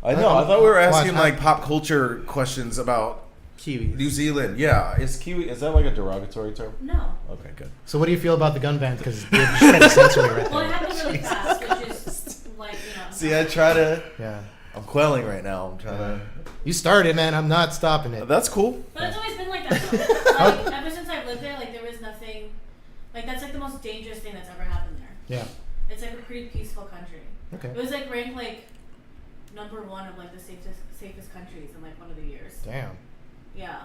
I know. I thought we were asking What? like pop culture questions about Kiwi. New Zealand. Yeah, is Kiwi? Is that like a derogatory term? No. Okay, good. So what do you feel about the gun ban? Because you're just trying to censor me right Well, it there. happened really fast, which is like, See, I try to. Yeah. I'm quelling right now. I'm trying to. You started, man. I'm not stopping it. That's cool. But it's always been like that though. Like, ever since I've lived there, like there was nothing, like that's like the most dangerous thing that's ever happened there. Yeah. It's like a pretty peaceful country. Okay. It was like ranked like #1 of like the safest countries in like one of the years. Damn. Yeah.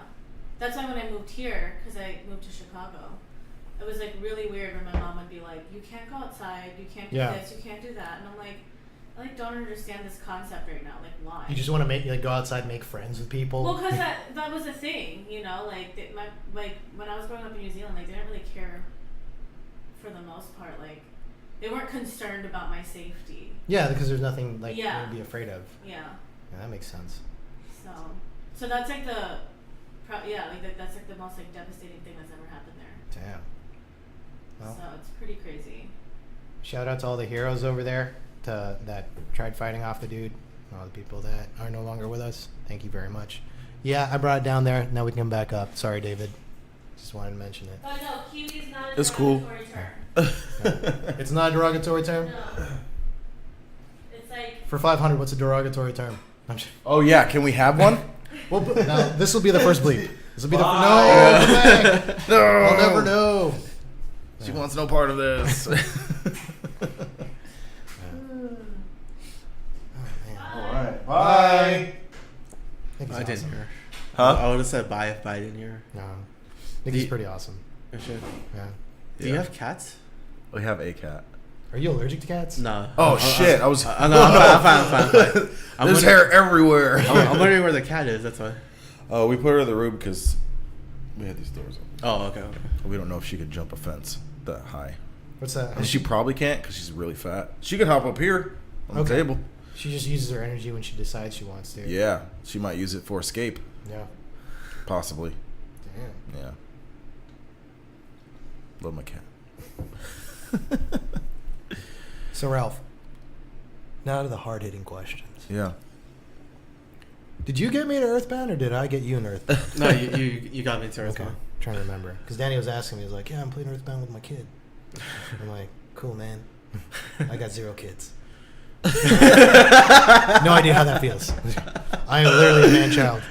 That's why when I moved here, because I moved to Chicago, it was like really weird when my mom would be like, you can't go outside, you can't do Yeah. this, you can't do that. And I'm like, I like don't understand this concept right now. Like why? You just want to go outside, and make friends with people. Well, because that was a thing, you know, like when I was growing up in New Zealand, like they didn't really care for the most part. Like they weren't concerned about my safety. Yeah, because there's nothing like Yeah. to be afraid of. Yeah. Yeah, that makes sense. So that's like that's like the most like devastating thing that's ever happened there. Damn. Well, So it's pretty crazy. shout out to all the heroes over there that tried fighting off the dude. All the people that are no longer with us. Thank you very much. Yeah, I brought it down there. Now we can come back up. Sorry, David. Just wanted to mention it. But no, Kiwi's not a It's cool. derogatory term. It's not a derogatory term? No. It's like For 500, what's a derogatory term? I'm just, Oh yeah, can we have one? well, now, this will be the first bleep. This will be the no, go back. No. I'll never know. She wants no part of this. All right. Bye. Nikki's I didn't awesome. hear her. Huh? I would have said bye if I didn't hear her. No. Nikki's The- pretty awesome. I should. Yeah. Do you have cats? We have a cat. Are you allergic to cats? No. Oh shit! I was. No, I'm fine. I'm There's wondering- hair everywhere. I'm wondering where the cat is. That's why. Oh, we put her in the room because we had these doors open. Oh, okay. We don't know if she could jump a fence that high. What's that? And she probably can't because she's really fat. She could hop up here on the Okay. table. She just uses her energy when she decides she wants to. Yeah, she might use it for escape, Yeah. possibly. Damn. Yeah. Love my cat. So, Ralph, now to the hard-hitting questions. Yeah. Did you get me to Earthbound, or did I get you in Earthbound? No, you got me to Okay. Earthbound. Trying to remember. Because Danny was asking me, he was like, yeah, I'm playing Earthbound with my kid. I'm like, cool, man. I got 0 kids. No idea how that feels. I am literally a man-child.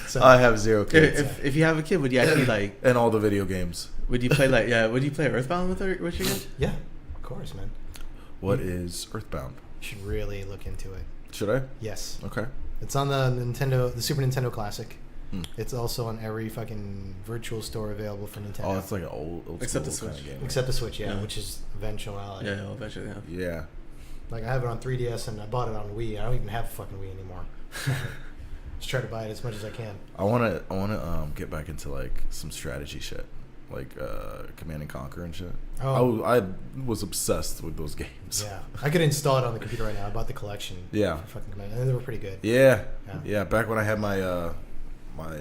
So, I have 0 kids. If you have a kid, would you actually like? And all the video games. Would you play like? Yeah. Would you play Earthbound with your kid? yeah, of course, man. What is Earthbound? You should really look into it. Should I? Yes. Okay. It's on the Super Nintendo Classic. Hmm. It's also on every fucking virtual store available for Nintendo. Oh, it's like an old Except the school kind Switch. of game. Except the Switch, yeah, Yeah. which is eventuality. Yeah, I'll eventually have. Yeah. Like, I have it on 3DS and I bought it on Wii. I don't even have a fucking Wii anymore. Just try to buy it as much as I can. I wanna get back into like some strategy shit, like Command and Conquer and shit. Oh. I was obsessed with those games. Yeah. I could install it on the computer right now. I bought the collection. Yeah. For fucking Command. And they were pretty good. Yeah. Yeah. Yeah. Back when I had my my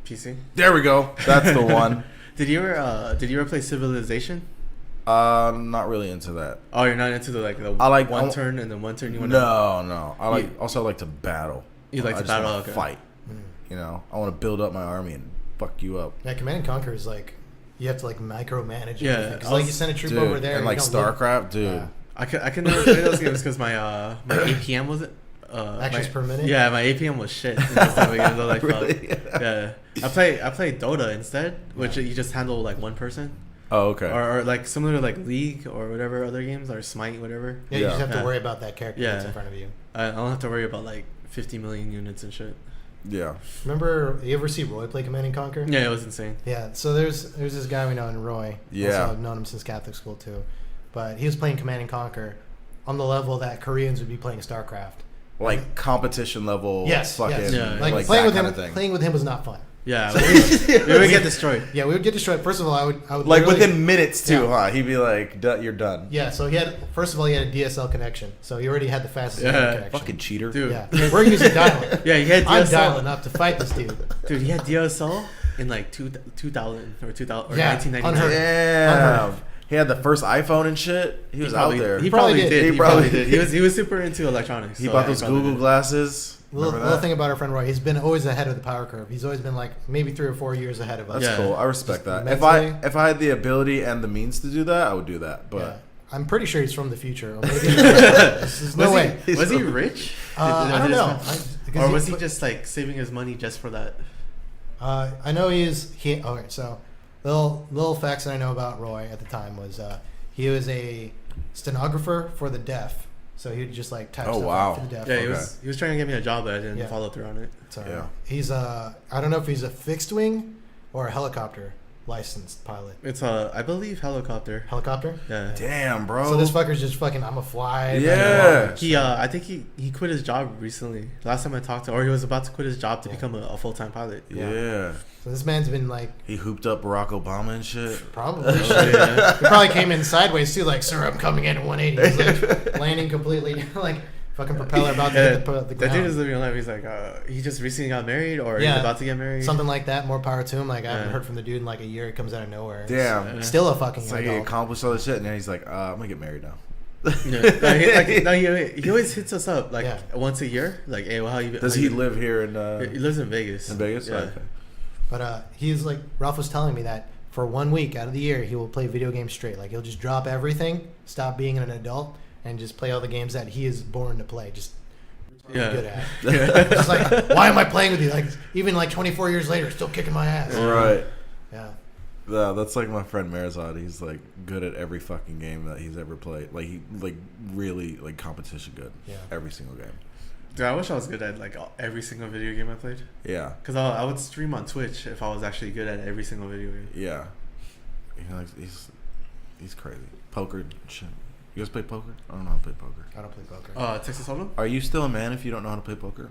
PC. There we go. That's the one. Did you ever play Civilization? Not really into that. Oh, you're not into the I like one turn and then one turn you want No. I like to battle. You like I to just battle? wanna Okay. fight. You know, I want to build up my army and fuck you up. Yeah, Command and Conquer is like you have to like micromanage. Yeah, everything. 'Cause, like you send a troop over there and like you don't live- StarCraft, dude. Yeah. I can never play those games because my APM wasn't. Actions per minute. Yeah, my APM was shit. In those type of games. I was like, Really? fuck. Yeah, I play Dota instead, which you just handle like one person, Oh, okay. or like similar to like League or whatever other games or Smite, whatever. Yeah, you just have to Yeah. worry about that character that's in front of you. I don't have to worry about like 50 million units and shit. Yeah. Remember, you ever see Roy play Command and Conquer? Yeah, it was insane. Yeah, so there's this guy we know in Roy. Yeah. Also, I've known him since Catholic school too. But he was playing Command and Conquer on the level that Koreans would be playing StarCraft. Like competition level. Yes, Fucking yes. Yeah. Like, playing playing with kind him, of thing. playing with him was not fun. Yeah, we would get destroyed. Yeah, we would get destroyed. First of all, I would Like literally- within minutes too, Yeah. huh? He'd be like, "You're done." Yeah, so he had first of all he had a DSL connection, so he already had the fastest Yeah. internet connection. Fucking cheater. Dude. Yeah, we're using dial-up. Yeah, he had I'm DSL. dialing up to fight this dude. Dude, he had DSL in like 2000 or 2000 or Yeah, 1999. unheard of. Damn. He had the first iPhone and shit. He was out there. He probably did. He He probably probably did. He was super into electronics. He so bought yeah, those probably Google did. glasses. Remember Little that? thing about our friend Roy, he's been always ahead of the power curve. He's always been like maybe 3 or 4 years ahead of us. That's Yeah. cool. I respect that. mentally- If I had the ability and the means to do that, I would do that. But Yeah. I'm pretty sure he's from the future. Or maybe there's no way. Was he rich? I don't know. Or was he just like saving his money just for that? I know he. Okay, so little facts that I know about Roy at the time was he was a stenographer for the deaf. So he would just like type Oh, stuff wow. out for the deaf. Yeah, Okay. he was trying to get me a job, but I didn't Yeah. follow through on it. So Yeah. he's I don't know if he's a fixed wing or a helicopter licensed pilot. It's I believe helicopter. Helicopter. Yeah. damn, bro. So this fucker's just fucking. I'm a fly. Yeah. I think he quit his job recently. Last time I talked to him, or he was about to quit his job to become a full-time pilot. Yeah. So this man's been like He hooped up Barack Obama and shit. probably. Yeah. He probably came in sideways too, like, sir, I'm coming in at 180. He's like landing completely, like fucking propeller about to hit the That dude ground. is living a life. He's like, he just recently got married, or Yeah. he's about to get married. Something like that. More power to him. Like I haven't Yeah. heard from the dude in like a year. He comes out of nowhere. Damn. He's still a fucking It's like he adult. accomplished all this shit, and now he's like, I'm gonna get married now. He always hits us up like Yeah. once a year. Like, hey, well, how you? Does how he you- live here in He lives in Vegas. Vegas? Yeah. Okay. But he's like Ralph was telling me that for 1 week out of the year he will play video games straight. Like he'll just drop everything, stop being an adult, and just play all the games that he is born to play. Just Yeah. good at. It's like, why am I playing with you? Like even like 24 years later, still kicking my ass. Right. Yeah. Yeah, that's like my friend Marazad. He's like good at every fucking game that he's ever played. Like he like really like competition good. Yeah. Every single game. Dude, I wish I was good at like every single video game I played. Yeah. Cause I would stream on Twitch if I was actually good at every single video game. Yeah. He's crazy. Poker and shit. You guys play poker? I don't know how to play poker. I don't play poker. Texas Hold'em. Are you still a man if you don't know how to play poker?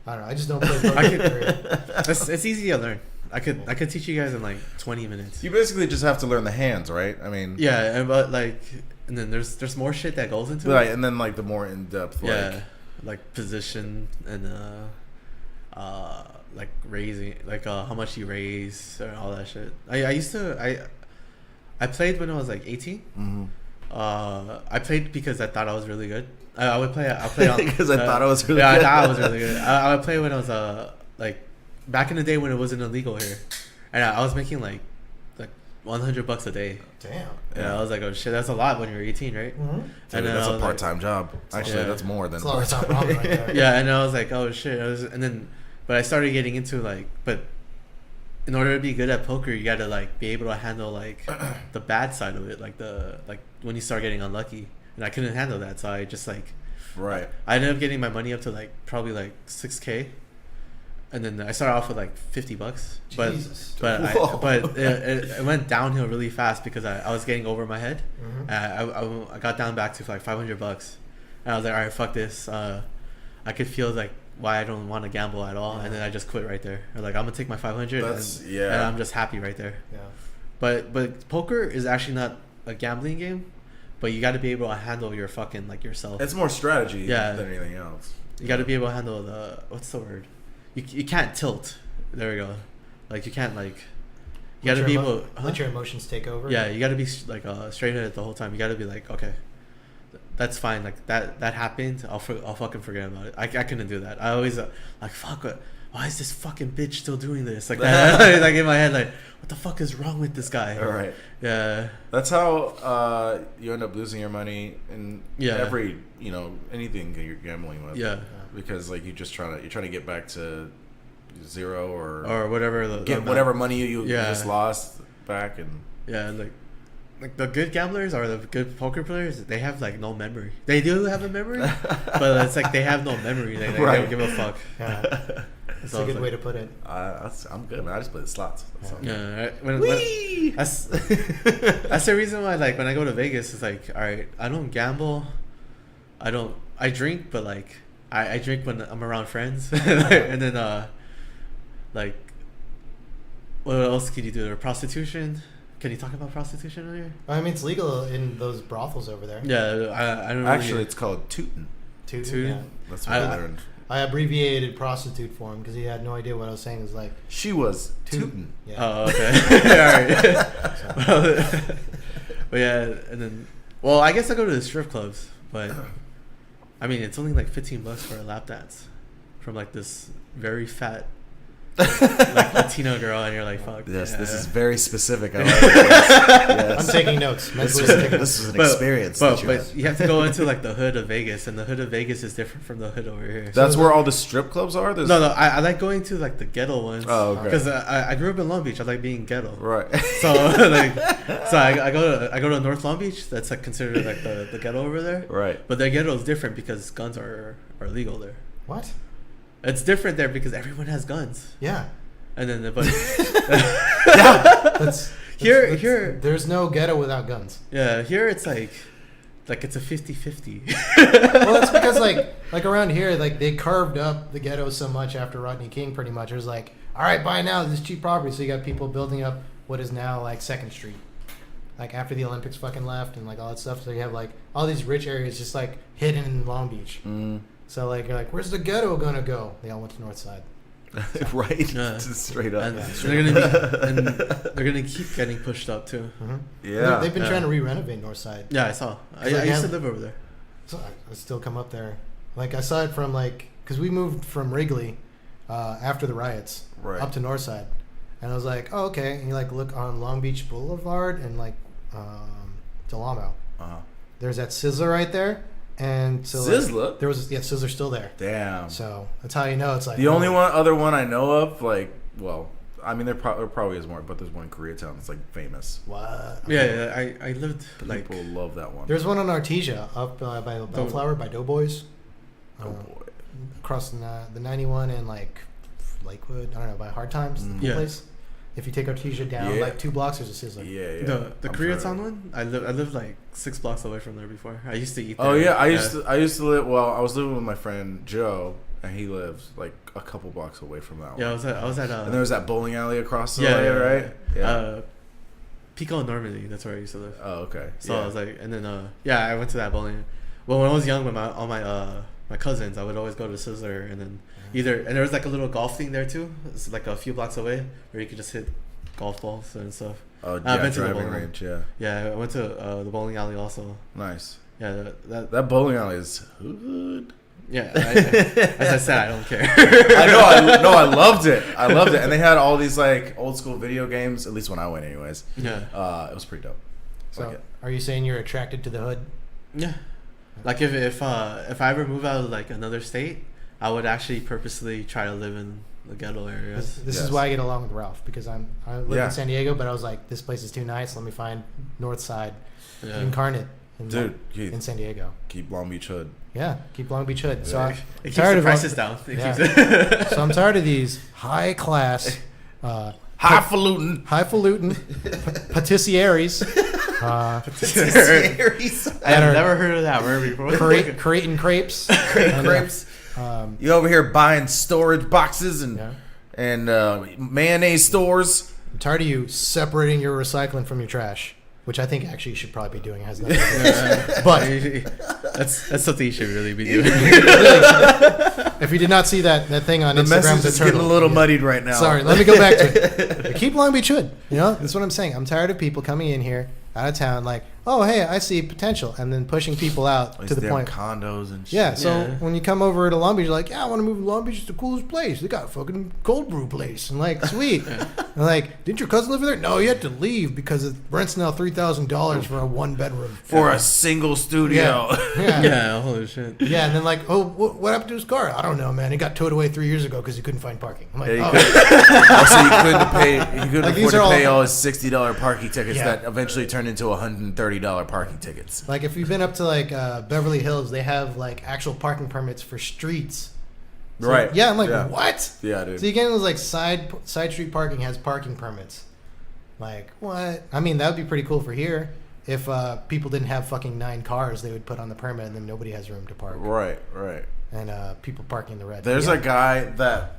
I don't know. I just don't play poker. I could- period. It's easy to learn. I could teach you guys in like 20 minutes. You basically just have to learn the hands, right? I mean, Yeah, but like, and then there's more shit that goes into like, it. and then like the more in depth, like Yeah, like position and like raising, like how much you raise or all that shit. I played when I was like 18. mhm. I played because I thought I was really good. I would play. I played on because I thought I was really yeah, good. I thought I was really good. I would play when I was like back in the day when it wasn't illegal here, and I was making like $100 a day. Damn. Yeah, I was like, oh shit, that's a lot when you're 18, right? Mm-hmm. Dude, And then that's I a was like- part-time job. Actually, Yeah. that's more than. It's a lot of time ramen right there. Yeah, and I was like, oh shit, but I started getting into like, but in order to be good at poker, you gotta like be able to handle like the bad side of it, like when you start getting unlucky, and I couldn't handle that, so I just like Right. I ended up getting my money up to like probably like $6,000, and then I started off with like $50, but Jesus. but it went downhill really fast because I was getting over my head. Mhm. I got down back to like $500, and I was like, all right, fuck this. I could feel like why I don't want to gamble at all, and then I just quit right there. Like I'm gonna take my 500, and I'm just happy right there. Yeah. But poker is actually not a gambling game, but you got to be able to handle your fucking like yourself. It's more strategy Yeah. than anything else. You got to be able to handle what's the word? You can't tilt. There we go. Like you can't like. You Let gotta be your able. let your emotions take over. Yeah, you gotta be like straight headed the whole time. You gotta be like, okay, that's fine. Like that happened. I'll fucking forget about it. I couldn't do that. I always like fuck. Why is this fucking bitch still doing this? Like like in my head, like what the fuck is wrong with this guy? All right. Yeah. That's how you end up losing your money in every anything you're gambling with. Yeah. Because like you're trying to get back to zero or whatever. Get whatever money you just lost back and like the good gamblers or the good poker players, they have like no memory. They do have a memory, but it's like they have no memory. They don't give a fuck. Yeah. That's a good way to put it. I'm good, man. I just play the slots. Yeah. That's the reason why, like, when I go to Vegas, it's like, all right, I don't gamble. I drink, but like, I drink when I'm around friends, and then like, what else can you do? Or prostitution. Can you talk about prostitution on here? I mean, it's legal in those brothels over there. Yeah, I don't. Actually, it's called tootin'. Tootin'. Yeah. That's what I learned. I abbreviated prostitute for him because he had no idea what I was saying. It was like she was tootin'. Yeah. Oh, okay. All right. But yeah, and then I guess I go to the strip clubs, but I mean it's only like $15 for a lap dance from like this very fat like Latino girl, and you're like, fuck. Yes, yeah. This is very specific. I like it. Yes. I'm taking notes. This was an experience. But you have to go into like the hood of Vegas, and the hood of Vegas is different from the hood over here. That's where all the strip clubs are. No, I like going to like the ghetto ones. Oh, okay. Because I grew up in Long Beach. I like being ghetto. Right. So I go to North Long Beach. That's like considered like the ghetto over there. Right. But their ghetto is different because guns are legal there. What? It's different there because everyone has guns. Yeah. And then here there's no ghetto without guns. Yeah, here it's like it's a 50-50. Well, it's because like around here, like they carved up the ghetto so much after Rodney King. Pretty much, it was like, all right, buy now, this is cheap property. So you got people building up what is now like 2nd Street, like after the Olympics fucking left and like all that stuff. So you have like all these rich areas just like hidden in Long Beach. Mm. So like you're like, where's the ghetto gonna go? They all went to North Side. So. Right. Straight up. And they're gonna keep getting pushed up too. Mm-hmm. Yeah. They've been trying to re-renovate North Side. Yeah, I saw. I used to live over there. So I still come up there. Like I saw it from because we moved from Wrigley after the riots up to North Side, and I was like, oh okay. And you like look on Long Beach Boulevard and like Del Amo. There's that Sizzler right there. And so Sizzler? There was Sizzler's still there. Damn. So that's how you know it's like the only other one I know of. Like, well, I mean there probably is more, but there's one in Koreatown that's like famous. What? Yeah, I lived like people love that one. There's one on Artesia up by Bellflower by Doughboys. Boy. Across the 91 and like Lakewood. I don't know, by Hard Times place. If you take Artesia down like 2 blocks, there's a Sizzler. Yeah. The Koreatown one, I lived like 6 blocks away from there before. I used to eat there. Oh yeah, I used to live. Well, I was living with my friend Joe, and he lives like a couple blocks away from that one. Yeah, I was at. And there was that bowling alley across the way, right? Yeah. Pico and Normandy. That's where I used to live. Oh, okay. So I was like, and then I went to that bowling. Well, when I was young, with all my cousins, I would always go to Sizzler, and then and there was like a little golf thing there too. It's like a few blocks away where you could just hit golf balls and stuff. Oh, driving range, yeah. Yeah, I went to the bowling alley also. Nice. Yeah, that bowling alley is good. Yeah, as I said, I don't care. I loved it. And they had all these like old school video games. At least when I went, anyways. Yeah. It was pretty dope. So, are you saying you're attracted to the hood? Yeah. Like if I ever move out of like another state, I would actually purposely try to live in the ghetto area. This is why I get along with Ralph, because I live in San Diego, but I was like, this place is too nice. Let me find North Side, Incarnate, in San Diego. Keep Long Beach hood. Yeah, keep Long Beach hood. So it keeps the prices down. So I'm tired of these high class, highfalutin patisseries. I've never heard of that word before. Creating crepes. You over here buying storage boxes and mayonnaise stores. I'm tired of you separating your recycling from your trash, which I think actually you should probably be doing. Has nothing to do with it. But that's something you should really be doing. if you did not see that thing on The Instagram, message the is getting a turtle. little Yeah. muddied right now. Sorry, let me go back to it. Keep Long Beach Hood. You know, that's what I'm saying. I'm tired of people coming in here out of town like, oh, hey, I see potential, and then pushing people out These to the damn point. condos and shit. Yeah, so Yeah. when you come over to Long Beach, you're like, yeah, I want to move to Long Beach. It's the coolest place. They got a fucking cold brew place. And like, sweet. And like, didn't your cousin live there? No, you had to leave because the rent's now $3,000 for a 1-bedroom. For a single studio. Yeah. Yeah, holy shit. Yeah, and then like, oh, what happened to his car? I don't know, man. It got towed away 3 years ago because he couldn't find parking. I'm like, Yeah, oh. So you couldn't pay. You couldn't Like, these afford to are pay all- all his $60 parking tickets Yeah. that eventually turned into $130 parking tickets. Like if you've been up to like Beverly Hills, they have like actual parking permits for streets. So, Right. Yeah, I'm like, Yeah. what? Yeah, dude. So you get those like side street parking has parking permits. Like what? I mean, that would be pretty cool for here. If people didn't have fucking 9 cars, they would put on the permit, and then nobody has room to park. Right. And people parking in the red. There's Yeah. a guy that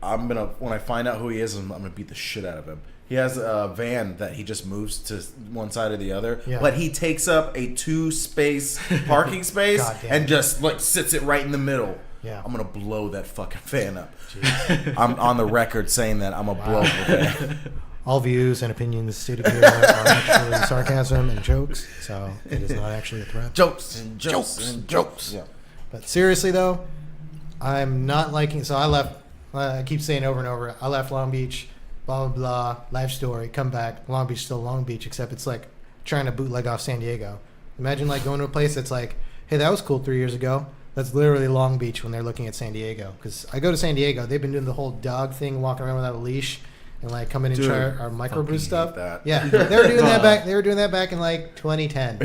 when I find out who he is, I'm gonna beat the shit out of him. He has a van that he just moves to one side or the other, Yeah. but he takes up a 2-space parking space God damn. and just like sits it right in the middle. Yeah. I'm gonna blow that fucking van up. Jeez. I'm on the record saying that I'm gonna blow up the van. All views and opinions stated here are actually sarcasm and jokes, so it is not actually a threat. Jokes and jokes and jokes. Yeah. But seriously though, I'm not liking. So I left. I keep saying over and over. I left Long Beach. Blah blah blah. Life story. Come back. Long Beach still Long Beach, except it's like trying to bootleg off San Diego. Imagine like going to a place that's like, hey, that was cool 3 years ago. That's literally Long Beach when they're looking at San Diego. Because I go to San Diego, they've been doing the whole dog thing, walking around without a leash, and like coming and Dude, try our microbrew fucking stuff. hate that. Yeah, they were doing that back. They were doing that back in like 2010.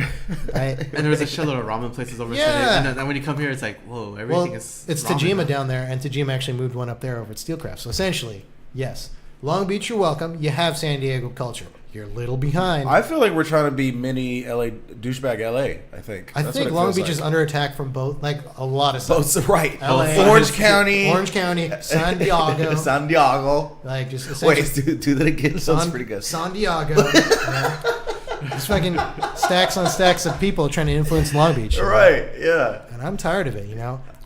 Right? And there was a shitload of ramen places over Yeah. there. And then when you come here, it's like, whoa, Well, everything is. it's ramen Tajima now. down there, and Tajima actually moved one up there over at Steelcraft. So essentially, yes, Long Beach, you're welcome. You have San Diego culture. You're a little behind. I feel like we're trying to be mini LA douchebag LA. I think. I That's think what it Long feels Beach like. is under attack from both, like a lot of stuff. Both right. LA, Orange County, San Diego, San Diego. like just essentially Wait, do that again. That's pretty good. San Diego. Just fucking stacks on stacks of people trying to influence Long Beach. Right. Yeah. And I'm tired of it.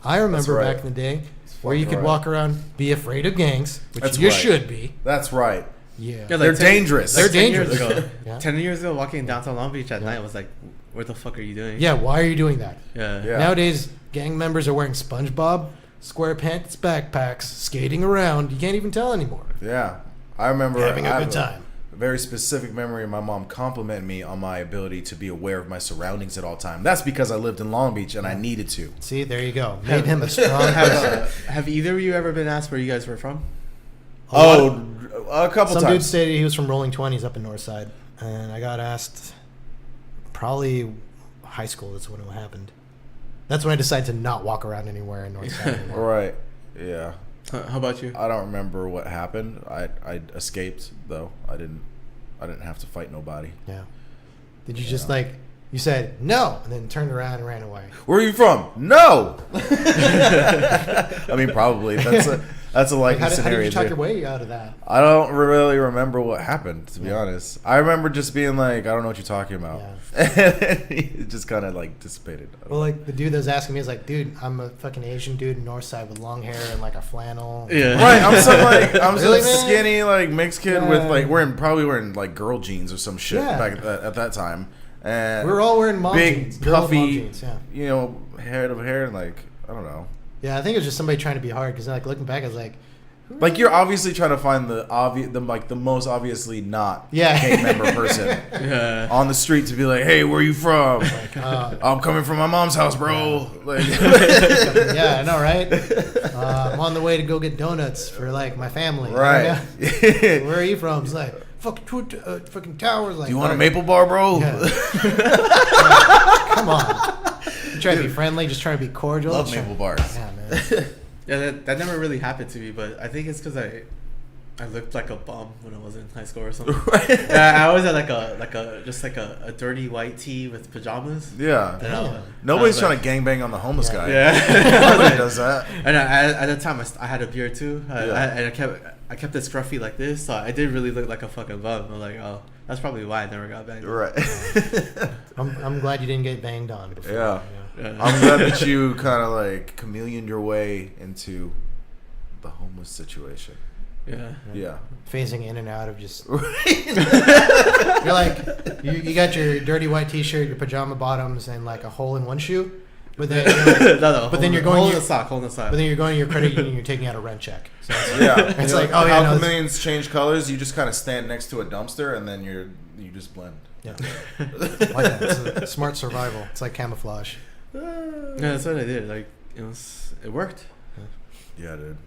I remember right. back in the day where you fucking could right. walk around, be afraid of gangs, which That's you right. should be. That's right. Yeah. Yeah, They're dangerous. They're 10 years dangerous. ago. Yeah. 10 years ago, walking downtown Long Beach at night was like, what the fuck are you doing? Yeah, why are you doing that? Yeah. Yeah. Nowadays, gang members are wearing SpongeBob, square pants, backpacks, skating around. You can't even tell anymore. Yeah. I remember Having a I have good time. A very specific memory of my mom complimenting me on my ability to be aware of my surroundings at all time. That's because I lived in Long Beach and I needed to. See, there you go. Made him a strong Have, person. have either of you ever been asked where you guys were from? A couple Some dude times. stated he was from Rolling 20s up in Northside. And I got asked probably high school. That's when it happened. That's when I decided to not walk around anywhere in Northside anymore. Right. Yeah. How about you? I don't remember what happened. I escaped though. I didn't have to fight nobody. Yeah. Did you just like, you said no, and then turned around and ran away? Where are you from? No. I mean, probably that's a Like, likely how did scenario you talk too. your way out of that? I don't really remember what happened, to be Yeah. honest. I remember just being like, I don't know what you're talking about. It just kind of like dissipated. Well, like the dude that was asking me is like, dude, I'm a fucking Asian dude in Northside with long hair and like a flannel. Yeah. Right, I'm some Really, man? skinny like mixed kid Yeah. with like probably wearing like girl jeans or some shit Yeah. back at that time. And We were all wearing mom big jeans, girl mom puffy, jeans, yeah. head of hair, and like I don't know. Yeah, I think it was just somebody trying to be hard because like looking back, I was like, Like you're obviously trying to find the most obviously not Yeah. gang member person Yeah. on the street to be like, hey, where you from? uh, I'm coming from my mom's house, bro. Like, yeah, I know, right? I'm on the way to go get donuts for like my family. right. Yeah. Where are you from? It's like fucking towers. Like, Do you want a maple bar, bro? Yeah. Come on. You try to be friendly, just trying to be cordial. Love Just try- maple bars. Yeah, man. Yeah, that never really happened to me, but I think it's because I looked like a bum when I was in high school or something. Yeah, I always had like a dirty white tee with pajamas. Yeah. And I was- Nobody's I was trying to gangbang on the homeless Yeah. guy. Yeah. Nobody does that. And at the time, I had a beard too. Yeah. And I kept it scruffy like this, so I did really look like a fucking bum. I'm like, oh, That's probably why I never got banged. Right. I'm glad you didn't get banged on before. Yeah. You know? Yeah. I'm glad that you kind of like chameleoned your way into the homeless situation. Yeah. Yeah. Phasing in and out of just. You're like, you got your dirty white T-shirt, your pajama bottoms, and like a hole in one shoe. But then, No. But then you're going hold to the sock. But then you're going to your credit union. You're taking out a rent check. So it's like, Yeah. It's You know, like, oh, yeah, how no, chameleons change colors. You just kind of stand next to a dumpster and then you just blend. yeah. Like that. It's a smart survival. It's like camouflage. Yeah, that's what I did. Like it worked. Yeah, dude.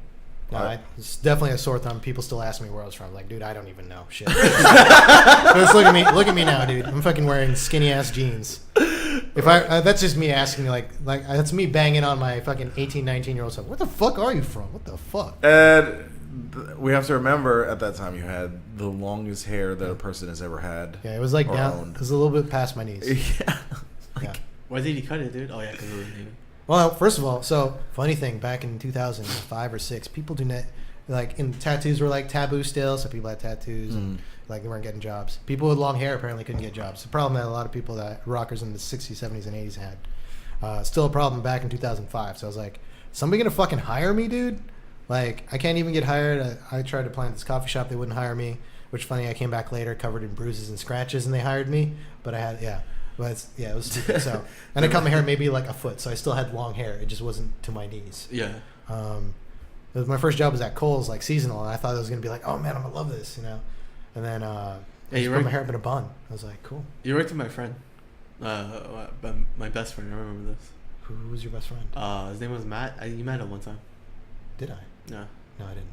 No, it's definitely a sore thumb. People still ask me where I was from. Like, dude, I don't even know. Shit. Just look at me now, dude. I'm fucking wearing skinny ass jeans. If that's just me asking, like that's me banging on my fucking 18, 19-year-old self. Where the fuck are you from? What the fuck? And we have to remember at that time you had the longest hair that a person has ever had. Yeah, it was like or down. owned. It was a little bit past my knees. Yeah. Yeah. Why did he cut it, dude? Oh yeah, because it was Navy. Well, first of all, so funny thing, back in 2005 or 6, people do not like, and tattoos were like taboo still, so people had tattoos and like they weren't getting jobs. People with long hair apparently couldn't get jobs. The problem that a lot of people that rockers in the 60s, 70s, and 80s had. Still a problem back in 2005. So I was like, somebody gonna fucking hire me, dude? Like, I can't even get hired. I tried to apply at this coffee shop, they wouldn't hire me. Which funny, I came back later covered in bruises and scratches, and they hired me. But I had But it was stupid. So, and I cut my hair maybe like a foot, so I still had long hair. It just wasn't to my knees. Yeah. My first job was at Kohl's, like seasonal, and I thought it was gonna be like, oh man, I'm gonna love this, you know. And then I just put my hair up in a bun. I was like, cool. You worked with my friend, my best friend. I remember this. Who was your best friend? His name was Matt. You met him one time. Did I? No. No, I didn't.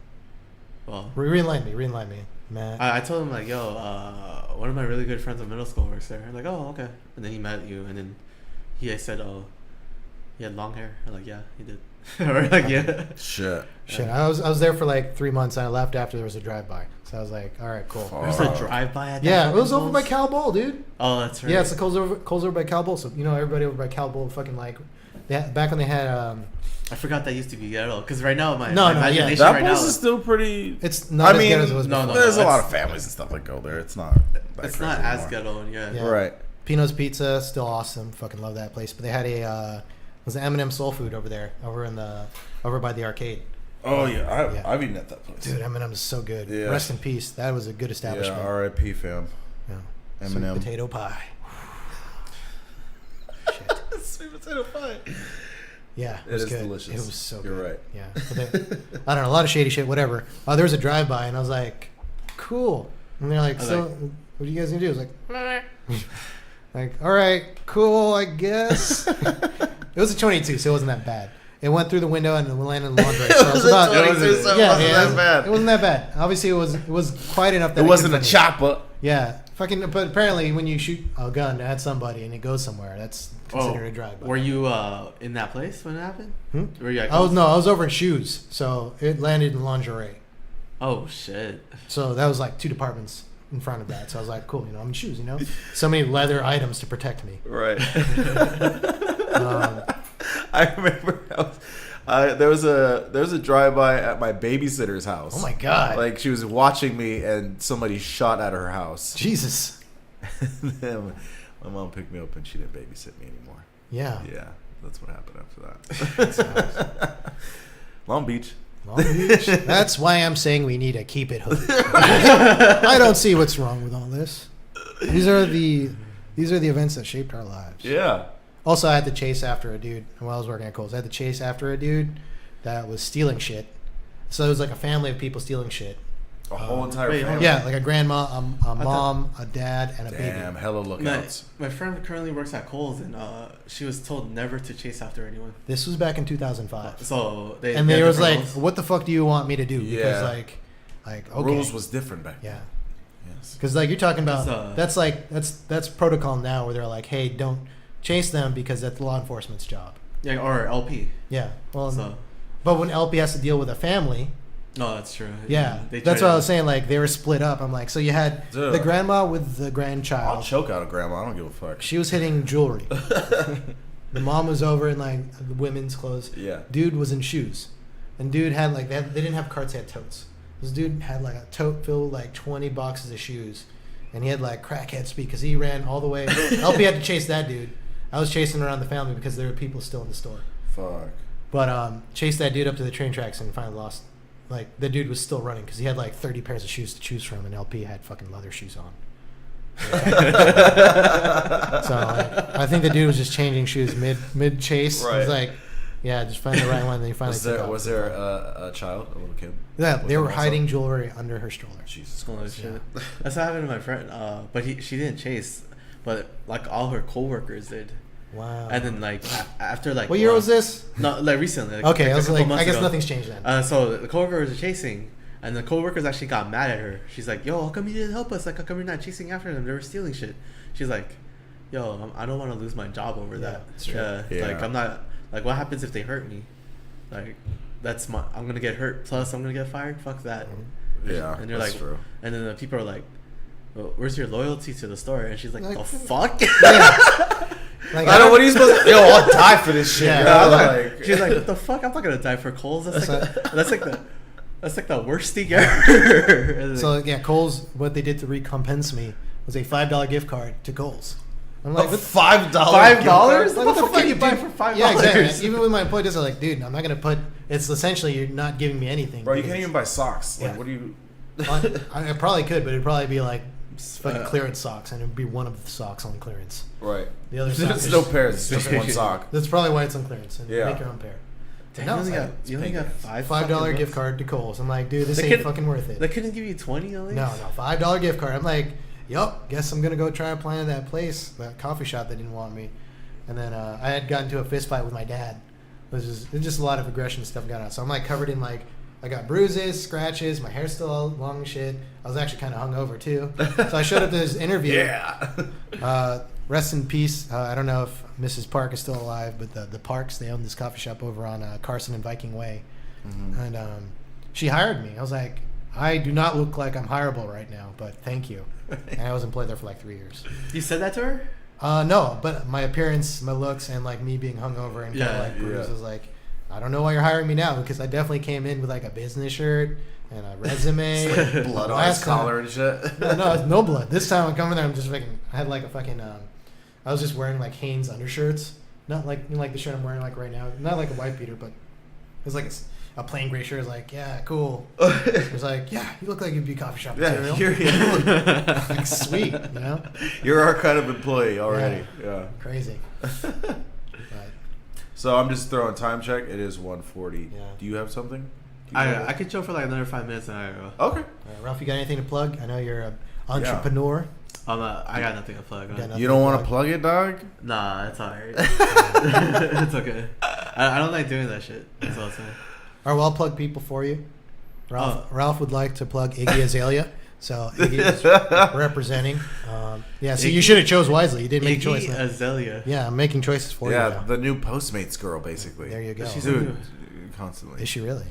Well, Re-enlighten me, Matt. I told him like, yo, one of my really good friends in middle school works there. I'm like, oh, okay. And then he met you, and then he said, oh, he had long hair. I'm like, yeah, he did. Or like, yeah. Shit. I was there for like 3 months, and I left after there was a drive-by. So I was like, all right, cool. There was a drive-by at that. Yeah, it was over Kohl's? by Cal Bowl, dude. Oh, that's right. Yeah, it's the Kohl's over by Cal Bowl. So you know, everybody over by Cal Bowl fucking like, back when they had I forgot that used to be ghetto. Because right now, my yeah. imagination That right place now is still pretty. It's not as ghetto as it was no, before. There's a lot that's- of families and stuff that go there. It's not. That it's crazy not as anymore. ghetto. Yeah. Yeah. Right. Pino's Pizza, still awesome. Fucking love that place. But they had it was an M&M Soul Food over there, over by the arcade. Oh yeah, Yeah. I've eaten at that place. Dude, M&M is so good. Yeah. Rest in peace. That was a good establishment. Yeah, R.I.P. fam. Yeah. M&M. Sweet potato pie. Shit. Sweet potato pie. Yeah, it It was is good. delicious. It was so You're good. right. Yeah. I don't know, a lot of shady shit, whatever. There was a drive-by, and I was like, cool. And they're like, so, what are you guys going to do? I was like, all right, cool, I guess. It was a 22, so it wasn't that bad. It went through the window and it landed in the laundry. So it was about, It wasn't that bad. It wasn't that bad. Obviously, it was quiet enough that It wasn't a could- chopper. Yeah, fucking. But apparently, when you shoot a gun at somebody and it goes somewhere, that's considered a drive-by. Were you in that place when it happened? Were you at I was Kohl's? over in shoes, so it landed in lingerie. Oh shit. So that was like 2 departments in front of that. So I was like, cool, I'm in shoes, so many leather items to protect me. Right. I remember there was a drive-by at my babysitter's house. Oh my god! Like she was watching me and somebody shot at her house. Jesus. Then my mom picked me up and she didn't babysit me anymore. Yeah. Yeah, that's what happened after that. Long Beach. Long Beach. That's why I'm saying we need to keep it hood. I don't see what's wrong with all this. These are the events that shaped our lives. Yeah. Also, I had to chase after a dude while I was working at Kohl's. I had to chase after a dude that was stealing shit. So it was like a family of people stealing shit. A whole entire wait, family. Yeah, like a grandma, a mom, a dad, and a Damn, baby. hella lookouts. My friend currently works at Kohl's, and she was told never to chase after anyone. This was back in 2005. So They had was like, different rules. "What the fuck do you want me to do?" Because Yeah. like okay, Rules was different back then. yeah. Yes. Because like you're talking about, It's, that's protocol now, where they're like, "Hey, don't chase them because that's law enforcement's job." Yeah, or LP. Yeah. Well, So but when LP has to deal with a family, no, that's true. yeah, They that's try what to- I was saying. Like they were split up. I'm like, so you had Duh. the grandma with the I'll grandchild. choke out a grandma. I don't give a fuck. She was hitting jewelry. The mom was over in like the women's clothes. Yeah. Dude was in shoes, and dude had they didn't have carts, they had totes. This dude had like a tote filled with like 20 boxes of shoes, and he had like crackhead speed because he ran all the way. LP had to chase that dude. I was chasing around the family because there were people still in the store. Fuck. But chased that dude up to the train tracks and finally lost. Like, the dude was still running because he had like 30 pairs of shoes to choose from, and LP had fucking leather shoes on. So I think the dude was just changing shoes mid chase. Right. He's like, yeah, just find the right one. And then he finally Was there a child, a little kid? Yeah, they were also? hiding jewelry under her stroller. Jesus Holy Christ. shit. That's what happened to my friend. But she didn't chase, but like all her coworkers did. Wow. And then like after like what year was this? No, like recently. Like, Okay, like I was a couple like, months I guess ago. nothing's changed then. So the coworkers were chasing, and the coworkers actually got mad at her. She's like, "Yo, how come you didn't help us? Like, how come you're not chasing after them? They were stealing shit." She's like, "Yo, I don't want to lose my job over that. that's true. Yeah. Like, I'm not like, what happens if they hurt me? Like, I'm gonna get hurt. Plus, I'm gonna get fired. Fuck that." Yeah, And they're that's like, true. and then the people are like, well, "Where's your loyalty to the store?" And she's like, Like, "The fuck." Yeah. Like, I don't. What are you supposed to? Yo, I'll die for this shit. Yeah. Yo. I'm Like, like, she's like, "What the fuck? I'm not gonna die for Kohl's. That's like the worst thing ever." And So yeah, Kohl's, what they did to recompense me was a $5 gift card to Kohl's. I'm like, what $5. $5? Like, What the fuck you buy for $5? Yeah, exactly. Even with my employees, I'm like, dude, I'm not gonna put. It's essentially you're not giving me anything. Bro, you because- can't even buy socks. Like, Yeah. what do you? I probably could, but it'd probably be like fucking clearance socks, and it'd be one of the socks on clearance. Right. The other sock There's is- no pairs. It's just one sock. That's probably why it's on clearance. And Yeah. make your own pair. Damn, No, you only it's got, like- you only got $5 gift card to Kohl's. I'm like, dude, this They ain't couldn't- fucking worth it. They couldn't give you 20 at least? No, $5 gift card. I'm like, yup, guess I'm gonna go try applying to that place, that coffee shop that didn't want me. And then I had gotten into a fist fight with my dad. It was just a lot of aggression stuff going on. So I'm like covered in like, I got bruises, scratches, my hair's still all long and shit. I was actually kind of hungover too. So I showed up to this interview. Yeah. Rest in peace. I don't know if Mrs. Park is still alive, but the Parks, they own this coffee shop over on Carson and Viking Way. Mm-hmm. And she hired me. I was like, I do not look like I'm hireable right now, but thank you. And I was employed there for like 3 years. You said that to her? No, but my appearance, my looks, and like me being hungover and kind Yeah, of like bruised yeah. was like, I don't know why you're hiring me now, because I definitely came in with like a business shirt and a resume. Blood on Last his time- collar and shit. No, it's no blood. This time I'm coming there, I'm just fucking, I had like a fucking, I was just wearing like Hanes undershirts. Not like, you know, like the shirt I'm wearing like right now. Not like a white beater, but it was like a plain gray shirt. It was like, yeah, cool. It was like, yeah, you look like you'd be coffee shop material. Yeah, Like, sweet, you know? you're our kind of employee already. Yeah. Crazy. But, So I'm just throwing time check. It is 1:40. Yeah. Do you have something? Do you have I could chill for like another 5 minutes and I go. Okay. Ralph, you got anything to plug? I know you're an entrepreneur. I got nothing to plug. You got nothing You don't to want to plug it, dog? Nah, it's alright. It's okay. I don't like doing that shit. That's all I'm saying. Or well, I'll plug people for you. Ralph would like to plug Iggy Azalea. So Iggy is representing. Yeah, so you Iggy- should have chose wisely. You didn't make a choice. Iggy Azalea. Yeah, I'm making choices for you Yeah, now. the new Postmates girl, basically. There you go. She's Dude, constantly. Is she really?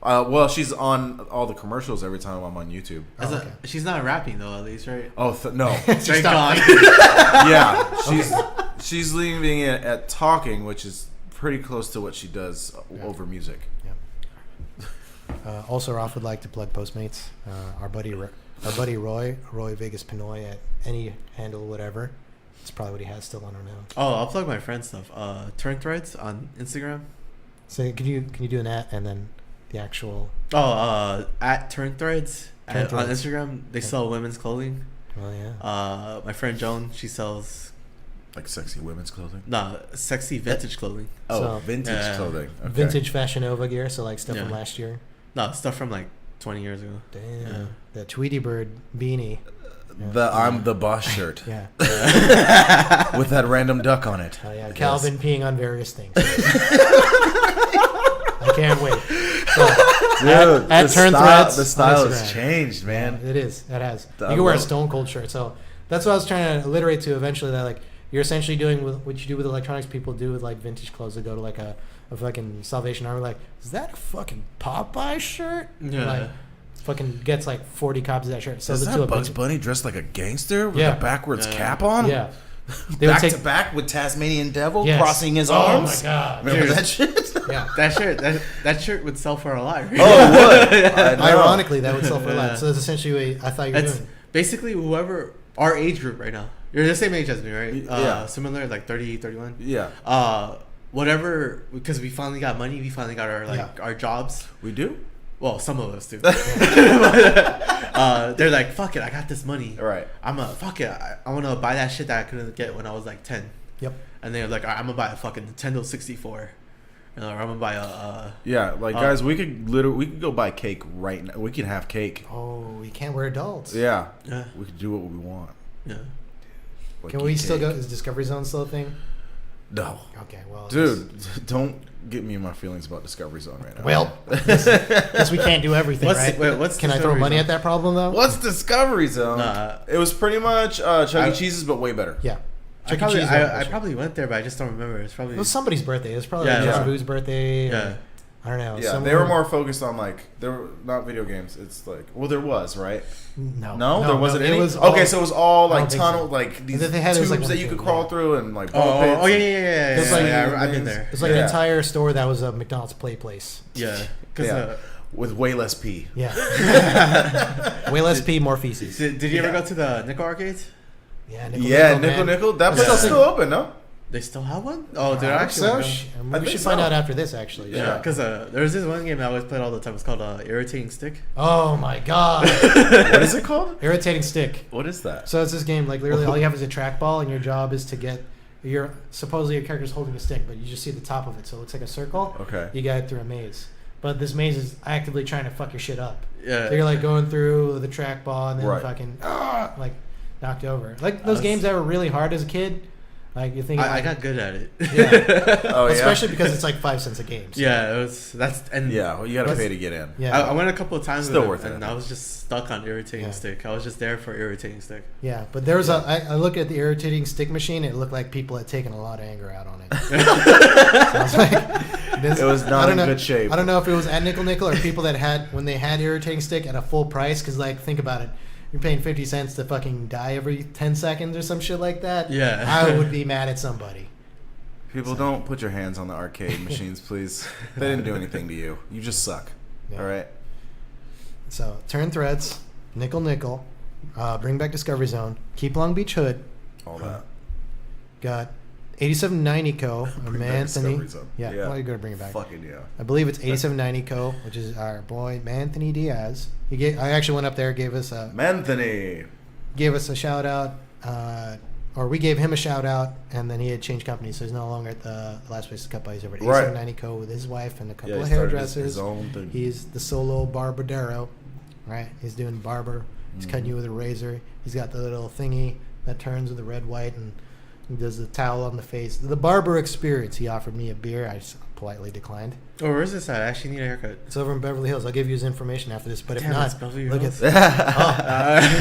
Well, she's on all the commercials every time I'm on YouTube. Oh, okay. She's not rapping though, at least, right? Oh no, Straight Stop. on. yeah, she's leaving it at talking, which is pretty close to what she does over music. Also, Ralph would like to plug Postmates. Our buddy Roy Vegas Pinoy at any handle, whatever. It's probably what he has still. I don't know. Oh, I'll plug my friend stuff. Turn Threads on Instagram. So can you do an at and then the actual? Oh, at Turn Threads Turn on Threads. Instagram. They sell women's clothing. Well, yeah. My friend Joan, she sells Like sexy women's clothing. sexy vintage clothing. Oh, So- vintage clothing. Okay. Vintage Fashion Nova gear, so like stuff from Yeah. last year. No, stuff from like 20 years ago. Damn, Yeah. the Tweety Bird beanie. The I'm the boss shirt Yeah. with that random duck on it. Oh yeah, Yes. Calvin peeing on various things. I can't wait. So, Dude, at the Turn style, Threads the style on has Instagram. changed, man. It is. It has. I You can wear a love it. Stone Cold shirt. So that's what I was trying to alliterate to eventually. That like you're essentially doing with what you do with electronics. People do with like vintage clothes. They go to like a fucking Salvation Army. Like, is that a fucking Popeye shirt? Yeah. Like, fucking gets like 40 copies of that shirt. Sells Is it to that a Bugs vintage- Bunny dressed like a gangster with Yeah. a backwards Yeah. cap on? Yeah. They would Back take. to back with Tasmanian Devil Yes. crossing his Oh arms. my god. Remember Dude. that shit? Yeah. That shirt would sell for a lot. Right? Oh, it would. I know. Ironically, that would sell for a Yeah. lot. So that's essentially what I thought you were That's doing. basically whoever our age group right now. You're the same age as me, right? Yeah. Similar, like 30, 31. Yeah. Whatever, because we finally got money. We finally got our our jobs. We do? Well, some of us do. But, they're like, fuck it, I got this money. Right. Fuck it, I want to buy that shit that I couldn't get when I was like 10. Yep. And they're like, all right, I'm going to buy a fucking Nintendo 64. Or I'm going to buy a... yeah, like, guys, we could go buy cake right now. We can have cake. Oh, we can't. We're adults. Yeah. Yeah. We can do what we want. Yeah. Like, Can we still cake. go? Is Discovery Zone still a thing? No. Okay, well, Dude, don't get me in my feelings about Discovery Zone right now. well, guess we can't do everything, right? What's Can I throw Discovery money Zone? at that problem though? What's Discovery Zone? It was pretty much Chuck E. Cheese's, but way better. Yeah. I probably went there, but I just don't remember. It's probably... It was somebody's birthday. It was probably Yeah, Jesse yeah. Boo's birthday. Yeah. I don't know. Yeah, they were more focused on like they were not video games. It's like there was right. No, There wasn't any. It was Okay, so it was all I don't like think tunnel, so. like these They had it was, tubes like, that one you could thing, crawl yeah. through and like ball pits. It was like I've been there. It's like Yeah. an entire store that was a McDonald's play place. Yeah. Cause, Yeah. With way less pee. Yeah. Way less pee, more feces. did you ever go to the Nickel arcades? Yeah, Nickel. That place is still open, no? They still have one? Oh, I they're hope actually... so. one. We think should so. find out after this, actually. Yeah, because there's this one game I always played all the time. It's called Irritating Stick. Oh my god. What is it called? Irritating Stick. What is that? So it's this game, like literally all you have is a trackball, and your job is to get supposedly your character's holding a stick, but you just see the top of it, so it looks like a circle. Okay. You got it through a maze. But this maze is actively trying to fuck your shit up. Yeah. So you're like going through the trackball and then Right. fucking like knocked over. Like those games that were really hard as a kid. Like you're thinking, I got good at it. Yeah. Oh yeah. Especially because it's like 5 cents a game. So. Yeah, Yeah, well, you gotta pay to get in. Yeah. I went a couple of times Still with worth it, it. and I was just stuck on Irritating Yeah. Stick. I was just there for Irritating Stick. Yeah, but there was I look at the Irritating Stick machine. It looked like people had taken a lot of anger out on it. So I was like, It was not in good shape. I don't know if it was at Nickel or people that when they had Irritating Stick at a full price. Because like think about it, you're paying 50 cents to fucking die every 10 seconds or some shit like that. Yeah. I would be mad at somebody. People, don't put your hands on the arcade machines, please. They didn't do anything to you. You just suck. Yeah. All right. So turn threads, nickel, bring back Discovery Zone, keep Long Beach Hood. All that. Got 8790 Co. Bring back Anthony. Discovery Zone. Yeah, Yeah. well, you're gonna bring it back. Fucking yeah. I believe it's 8790 Co., which is our boy Anthony Diaz. I actually went up there, gave us a shout out, or we gave him a shout out, and then he had changed companies, so he's no longer at the last place to cut by. He's over at Right. 8790 Co. with his wife and a couple Yeah, of he started hairdressers. his own thing. He's the solo barbadero, right? He's doing barber. He's cutting you with a razor. He's got the little thingy that turns with the red, white, and he does the towel on the face. The barber experience. He offered me a beer. I just politely declined. Oh, where is this at? I actually need a haircut. It's over in Beverly Hills. I'll give you his information after this. But if Damn, not, it's Beverly look Hills. at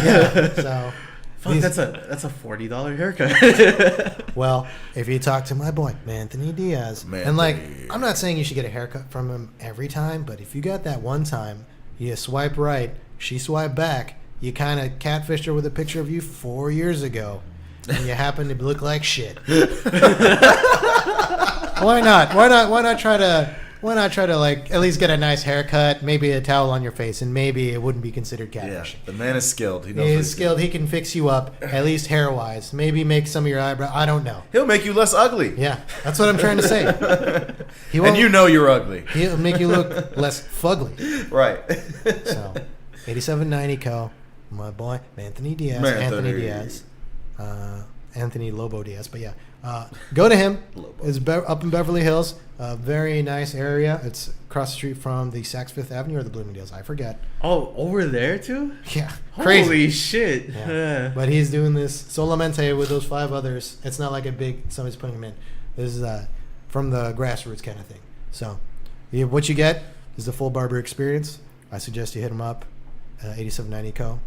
yeah. So, Fuck, these- that's a $40 haircut. well, if you talk to my boy Anthony Diaz, and like, Manthony. I'm not saying you should get a haircut from him every time, but if you got that one time, you swipe right, she swiped back, you kind of catfished her with a picture of you 4 years ago, and you happen to look like shit. Why not? Why not try to like at least get a nice haircut, maybe a towel on your face, and maybe it wouldn't be considered Yeah, catfishing. the man is skilled. He knows what He's he's skilled. He can fix you up, at least hair wise. Maybe make some of your eyebrow. I don't know. He'll make you less ugly. Yeah, that's what I'm trying to say. He And you know you're ugly. He'll make you look less fugly. Right. So, 8790 Co. My boy Anthony Diaz. Manthony. Anthony Diaz. Anthony Lobo Diaz. But yeah, go to him. Lobo. It's up in Beverly Hills. Very nice area. It's across the street from the Saks Fifth Avenue or the Bloomingdale's. I forget. Oh, over there too? Yeah, crazy. Holy shit. Yeah. But he's doing this solamente with those 5 others. It's not like a big somebody's putting him in. This is from the grassroots kind of thing. So, what you get is the full barber experience. I suggest you hit them up. 8790 Co.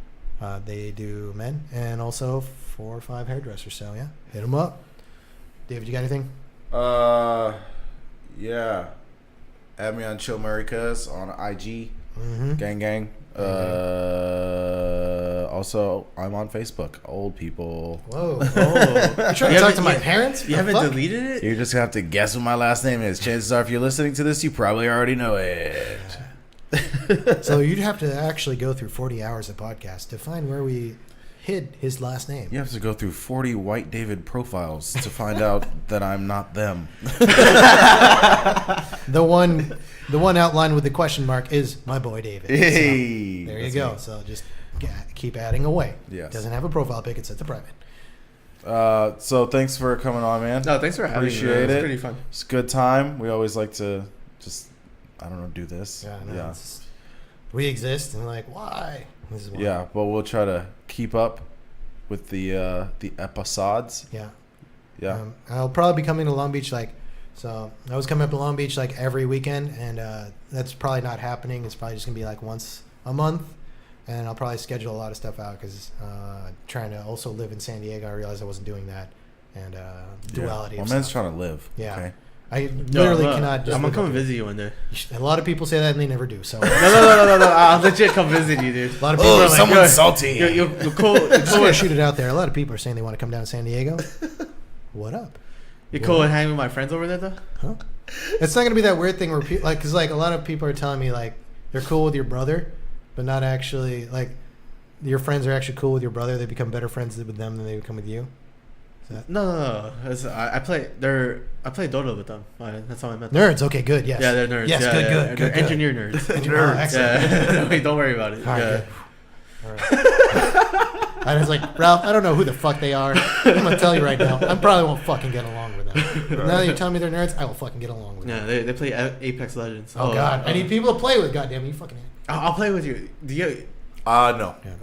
They do men and also 4 or 5 hairdressers. So yeah, hit them up. David, you got anything? Yeah. Add me on Chill Murray Cuz on IG. Mm-hmm. Gang. Also, I'm on Facebook. Old people. Whoa. Oh. You trying to talk to my parents? You The haven't fuck? deleted it? You just have to guess what my last name is. Chances are, if you're listening to this, you probably already know it. So you'd have to actually go through 40 hours of podcast to find where we hid his last name. You have to go through 40 White David profiles to find out that I'm not them. The one outlined with the question mark is my boy David. Hey, So, there you that's go. me. So just keep adding away. Yes. Doesn't have a profile pic. It's set to private. So thanks for coming on, man. No, thanks for having me. Appreciate Man. It was it. pretty fun. It's a good time. We always like to just, I don't know, do this. Yeah, I know. Yeah. It's just- we exist, and like, why? This is why. Yeah, but we'll try to keep up with the episodes. Yeah. Yeah. I'll probably be coming to Long Beach, so I was coming up to Long Beach every weekend, and that's probably not happening. It's probably just gonna be once a month, and I'll probably schedule a lot of stuff out because trying to also live in San Diego, I realized I wasn't doing that, and duality. My of man's stuff. trying to live. Yeah. Okay. I literally No, cannot. Just I'm gonna live come up and here. visit you one day. A lot of people say that, and they never do. So No. I'll legit come visit you, dude. a lot of people are like, someone's "Yo, salty. You're cool. You're just cool. gonna shoot it out there. A lot of people are saying they want to come down to San Diego. What up? You're cool with hanging with my friends over there, though. Huh? It's not gonna be that weird thing where because a lot of people are telling me they're cool with your brother, but not actually your friends are actually cool with your brother. They become better friends with them than they become with you. No. I play Dota with them. That's how I met them. Nerds. Okay, good. Yes. Yeah, they're nerds. Yes, yeah, good, yeah, good, They're good, good. engineer nerds. Oh, excellent. Yeah. Wait, don't worry about it. All right, Yeah. good. All right. I was like, Ralph, I don't know who the fuck they are. I'm gonna tell you right now. I probably won't fucking get along with them. But now that you're telling me they're nerds, I will fucking get along with them. Yeah, they play Apex Legends. Oh, God, I need people to play with. Goddamn, you fucking. I'll play with you. Do you? No. Okay.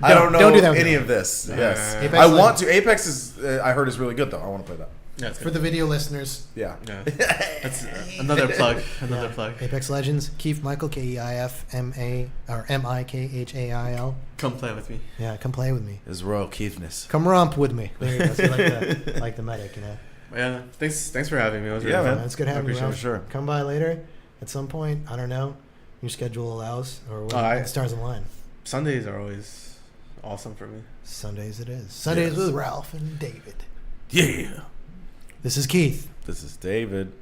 I don't know don't do that with any me. of this. Yes. Apex I want Legends. to. Apex is, I heard, is really good, though. I want to play that. Yeah, it's For good. the video listeners, Yeah. Yeah. That's another plug. Another plug. Apex Legends, Keith Michael, KeifMail. Come play with me. Yeah, come play with me. His royal Keithness. Come romp with me. There you go. So like the medic, you know. Yeah. Thanks for having me. It was really Yeah, fun. man. It's good having you. appreciate it, Ralph. sure. Come by later at some point. I don't know. Your schedule allows, or when Alright. the stars align. Sundays are always awesome for me. Sundays it is. Sundays Yes. with Ralph and David. Yeah. This is Keith. This is David.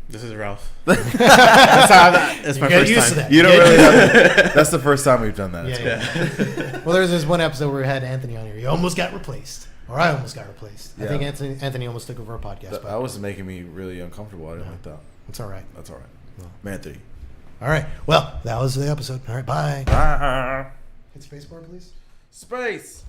This is Ralph. That's my Get first used to time. that. You don't really have That's the first time we've done that. It's Yeah, cool. yeah. Well, there's this one episode where we had Anthony on here. He almost got replaced, or I almost got replaced. I Yeah. think Anthony almost took over our podcast. That, But that was making me really uncomfortable. I didn't Yeah. like that. it's all right. That's all right. Well. Man 3. All right. Well, that was the episode. All right. Bye. Ah. Hit spacebar, please. Space.